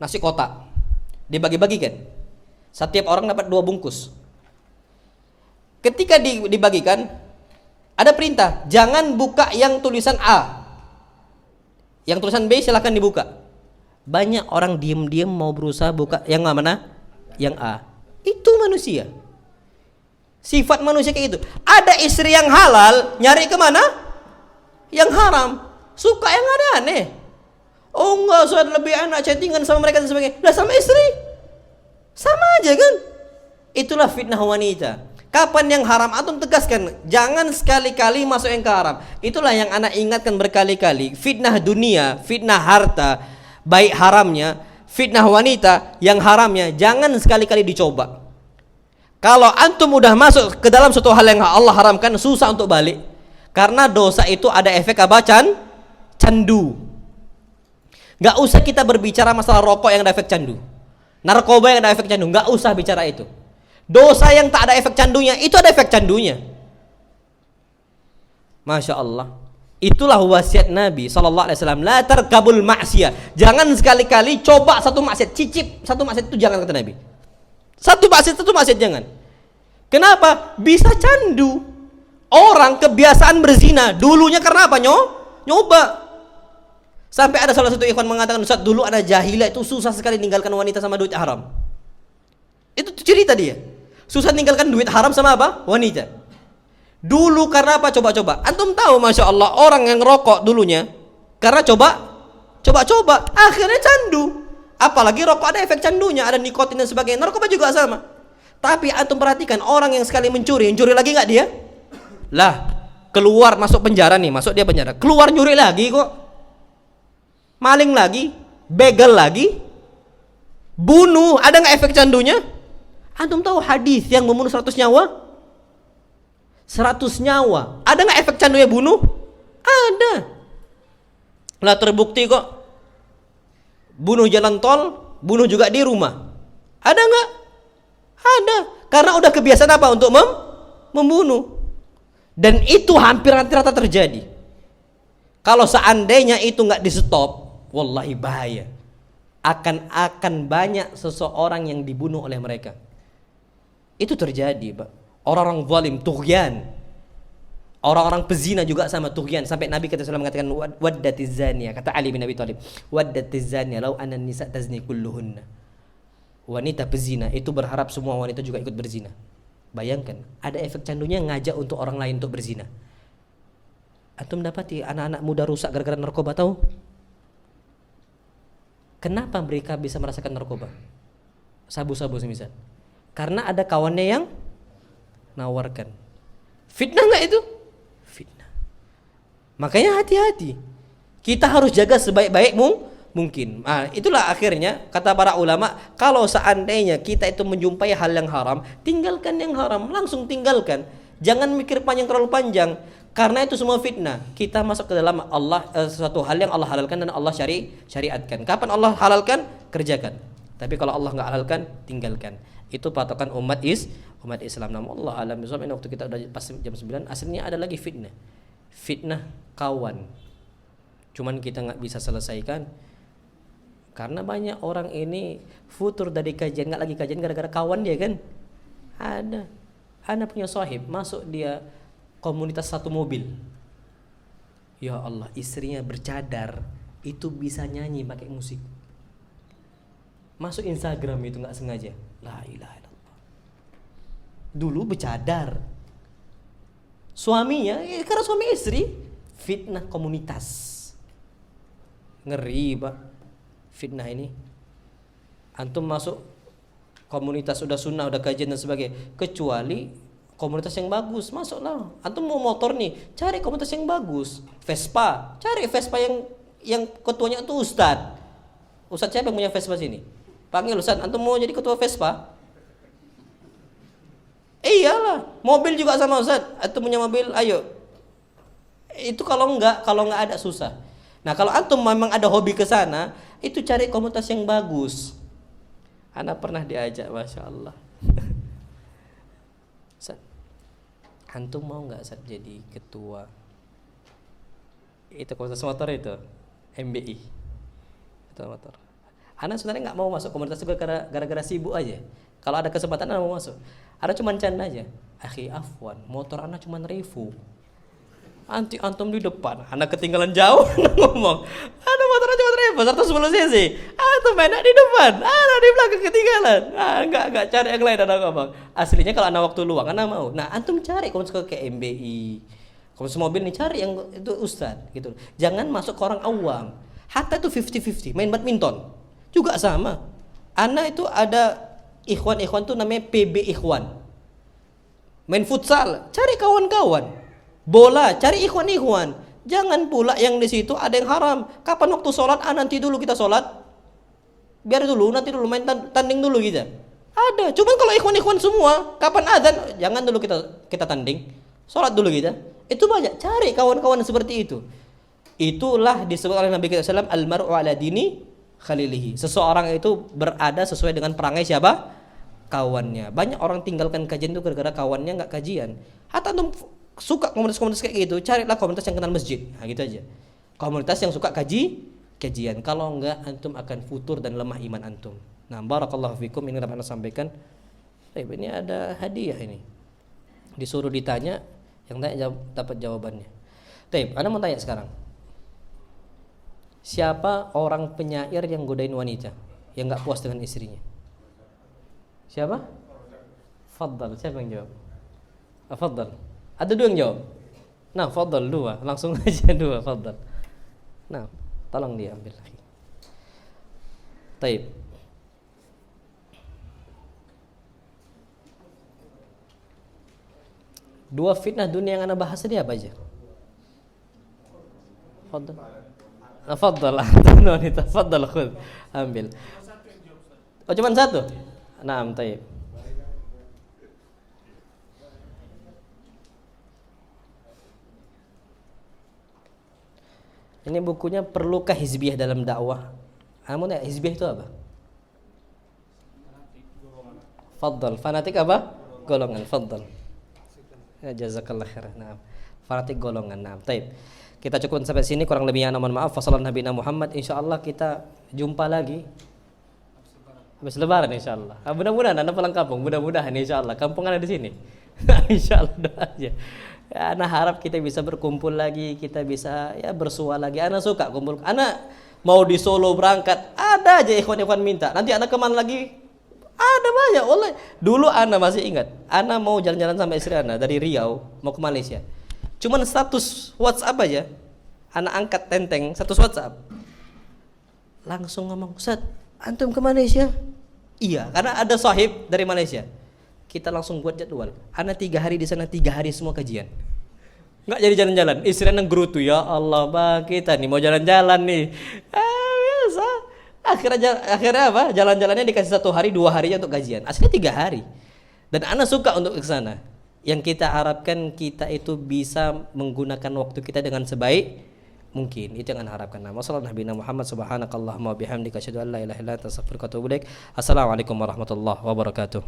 nasi kotak, dibagi-bagikan. Setiap orang dapat 2 bungkus. Ketika dibagikan, ada perintah, jangan buka yang tulisan A. Yang tulisan B silahkan dibuka. Banyak orang diam-diam mau berusaha buka yang mana? Yang A. Itu manusia. Sifat manusia kayak gitu. Ada istri yang halal, nyari kemana? Yang haram. Suka yang aneh-aneh. Oh enggak, saya lebih enak chattingan sama mereka dan sebagainya. Lah sama istri. Sama aja kan? Itulah fitnah wanita. Kapan yang haram? Antum tegaskan. Jangan sekali-kali masuk yang ke haram. Itulah yang anak ingatkan berkali-kali. Fitnah dunia, fitnah harta, baik haramnya, fitnah wanita yang haramnya, jangan sekali-kali dicoba. Kalau antum udah masuk ke dalam suatu hal yang Allah haramkan, susah untuk balik. Karena dosa itu ada efek apa? Candu. Gak usah kita berbicara masalah rokok yang ada efek candu, narkoba yang ada efek candu, gak usah bicara itu. Dosa yang tak ada efek candunya, itu ada efek candunya. Masya Allah. Itulah wasiat Nabi SAW. La tarkabul maksiyah. Jangan sekali-kali coba satu maksiat, cicip satu maksiat itu jangan, kata Nabi. Satu maksiat jangan. Kenapa? Bisa candu. Orang kebiasaan berzina dulunya karena apa? Nyoba. Sampai ada salah satu ikhwan mengatakan, Ustaz, dulu ada jahilah itu susah sekali meninggalkan wanita sama duit haram. Itu cerita dia. Susah meninggalkan duit haram sama apa? Wanita. Dulu karena apa? Coba-coba. Antum tahu, Masya Allah, orang yang rokok dulunya karena coba-coba, akhirnya candu. Apalagi rokok ada efek candunya, ada nikotin dan sebagainya. Narkoba juga sama. Tapi antum perhatikan, orang yang sekali mencuri lagi nggak dia? Lah, keluar masuk penjara nih, masuk dia penjara, keluar nyuri lagi kok, maling lagi, begal lagi, bunuh. Ada nggak efek candunya? Antum tahu hadis yang membunuh 100 nyawa? 100 nyawa. Ada nggak efek candunya bunuh? Ada. Lah terbukti kok. Bunuh jalan tol, bunuh juga di rumah. Ada nggak? Ada. Karena udah kebiasaan apa untuk membunuh. Dan itu hampir rata-rata terjadi. Kalau seandainya itu nggak di stop, wallahi bahaya. Akan banyak seseorang yang dibunuh oleh mereka. Itu terjadi, Pak. Orang-orang zalim, tughyan. Orang-orang pezina juga sama tughyan. Sampai Nabi SAW mengatakan waddatiz zaniya, kata Ali bin Abi Thalib, waddatiz zaniya law anna nisa tazni kulluhunna. Wanita pezina itu berharap semua wanita juga ikut berzina. Bayangkan, ada efek candunya ngajak untuk orang lain untuk berzina. Antum dapati anak-anak muda rusak gara-gara narkoba, tahu? Kenapa mereka bisa merasakan narkoba? Sabu-sabu semisal. Karena ada kawannya yang nawarkan. Fitnah nggak itu? Fitnah. Makanya hati-hati. Kita harus jaga sebaik-baik mungkin. Nah, itulah akhirnya kata para ulama, kalau seandainya kita itu menjumpai hal yang haram, tinggalkan yang haram, langsung tinggalkan. Jangan mikir panjang terlalu panjang, karena itu semua fitnah. Kita masuk ke dalam suatu hal yang Allah halalkan dan Allah syariatkan. Kapan Allah halalkan, kerjakan. Tapi kalau Allah nggak halalkan, tinggalkan. Itu patokan umat Islam. Namun Allah alam bisawab. Ini waktu kita udah pas jam 9. Aslinya ada lagi fitnah. Fitnah kawan. Cuman kita nggak bisa selesaikan karena banyak orang ini futur dari kajian, nggak lagi kajian gara-gara kawan dia kan. Ada. Ana punya sahib, masuk dia komunitas satu mobil. Ya Allah, istrinya bercadar, itu bisa nyanyi pakai musik. Masuk Instagram itu nggak sengaja. La ilaha illallah. Dulu bercadar. Suaminya, karena suami istri, fitnah komunitas. Ngeri, Pak. Fitnah ini. Antum masuk komunitas udah sunnah, udah kajian dan sebagainya, kecuali komunitas yang bagus, masuklah. Antum mau motor nih, cari komunitas yang bagus. Vespa, cari Vespa yang ketuanya itu Ustadz. Ustadz siapa yang punya Vespa sini? Panggil Ustadz, antum mau jadi ketua Vespa? Iyalah, mobil juga sama Ustadz. Antum punya mobil, ayo. Itu kalau nggak ada susah. Nah, kalau antum memang ada hobi ke sana, itu cari komunitas yang bagus. Ana pernah diajak, Masya Allah. Ustaz, antum mau nggak Ustaz jadi ketua itu komunitas motor itu, MBI, ketua motor. Ana sebenarnya nggak mau masuk komunitas itu gara-gara sibuk aja. Kalau ada kesempatan Ana mau masuk. Ana cuma canda aja. Akhi afwan, motor Ana cuma revo. Anti antum di depan, anak ketinggalan jauh. Ngomong, ada motornya cuma revo 110 cc. Antum enak di depan, anak di belakang ketinggalan. Enggak cari yang lain, anak ngomong. Aslinya kalau anak waktu luang, anak mau. Nah, antum cari komunitas ke MBI, komunitas mobil nih, cari yang itu ustad gitu. Jangan masuk ke orang awam. Hatta itu 50-50, main badminton juga sama. Anak itu ada ikhwan tuh namanya PB Ikhwan. Main futsal, cari kawan-kawan. Bola, cari ikhwan-ikhwan. Jangan pula yang di situ ada yang haram. Kapan waktu sholat? Nanti dulu kita sholat. Biar dulu, nanti dulu main tanding dulu kita. Ada. Cuman kalau ikhwan-ikhwan semua, kapan azan? Jangan dulu kita tanding. Sholat dulu kita. Itu banyak. Cari kawan-kawan seperti itu. Itulah disebut oleh Nabi kita SAW, al-mar'u ala dini khalilihi. Seseorang itu berada sesuai dengan perangai siapa? Kawannya. Banyak orang tinggalkan kajian itu gara-gara kawannya nggak kajian. Hatta antum suka komunitas-komunitas kayak gitu, carilah komunitas yang kenal masjid. Nah, gitu aja. Komunitas yang suka kajian. Kalau enggak, antum akan futur dan lemah iman antum. Nah, barakallahu fikum, ini dapat saya sampaikan. Ini ada hadiah ini. Disuruh ditanya, Yang tanya dapat jawabannya. Taib, Anda mau tanya sekarang. Siapa orang penyair yang godain wanita yang nggak puas dengan istrinya? Siapa? Faddal, siapa yang jawab? Faddal. Ada dua yang jawab. Nah, faddal dua, langsung aja dua, faddal. Nah, tolong diambil lagi. Taib. Dua fitnah dunia yang Anda bahas tadi apa aja? Faddal. Faddal. Wanita, faddal khudh. Ambil. Oh, cuma satu? Naam, taib. Ini bukunya Perlukah Hizbiyah dalam Dakwah? Kamu tanya hizbiyah itu apa? Faddal. Fanatik apa? Golongan. Faddal. Ya, jazakallah khair. Nah, fanatik golongan. Nah, taib. Kita cukupkan sampai sini, kurang lebihnya mohon maaf. Wassallallahu Nabi Muhammad. Insyaallah kita jumpa lagi habis lebaran insyaallah. Mudah-mudahan Anda pulang kampung, mudah-mudahan insyaallah. Kampung Anda di sini. Insyaallah doa aja. Ya, Ana harap kita bisa berkumpul lagi, kita bisa ya bersua lagi. Ana suka kumpul. Ana mau di Solo berangkat, ada aja ikhwan-ikhwan minta. Nanti Ana kemana lagi? Ada banyak. Wallahi. Dulu Ana masih ingat, Ana mau jalan-jalan sama istri Ana dari Riau mau ke Malaysia. Cuman status WhatsApp aja, Ana angkat tenteng status WhatsApp. Langsung ngomong, "Ustaz, antum ke Malaysia?" Iya, karena ada sahib dari Malaysia. Kita langsung buat jadwal. Ana 3 hari di sana, 3 hari semua kajian. Nggak jadi jalan-jalan. Istri Ana gerutu, ya Allah, bang, kita nih mau jalan-jalan nih. Biasa. Akhirnya apa? Jalan-jalannya dikasih 1 hari, 2 hari untuk kajian. Aslinya 3 hari. Dan Ana suka untuk ke sana. Yang kita harapkan kita itu bisa menggunakan waktu kita dengan sebaik mungkin. Itu yang Anda harapkan. Wassalamualaikum warahmatullahi Muhammad subhanakallahumma wa bihamdika asyhadu an la ilaha illa anta astaghfiruka wa atubu ilaik. Assalamualaikum warahmatullahi wabarakatuh.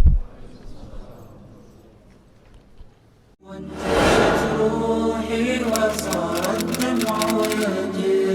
وانتهت روحي وصار الدمع يجري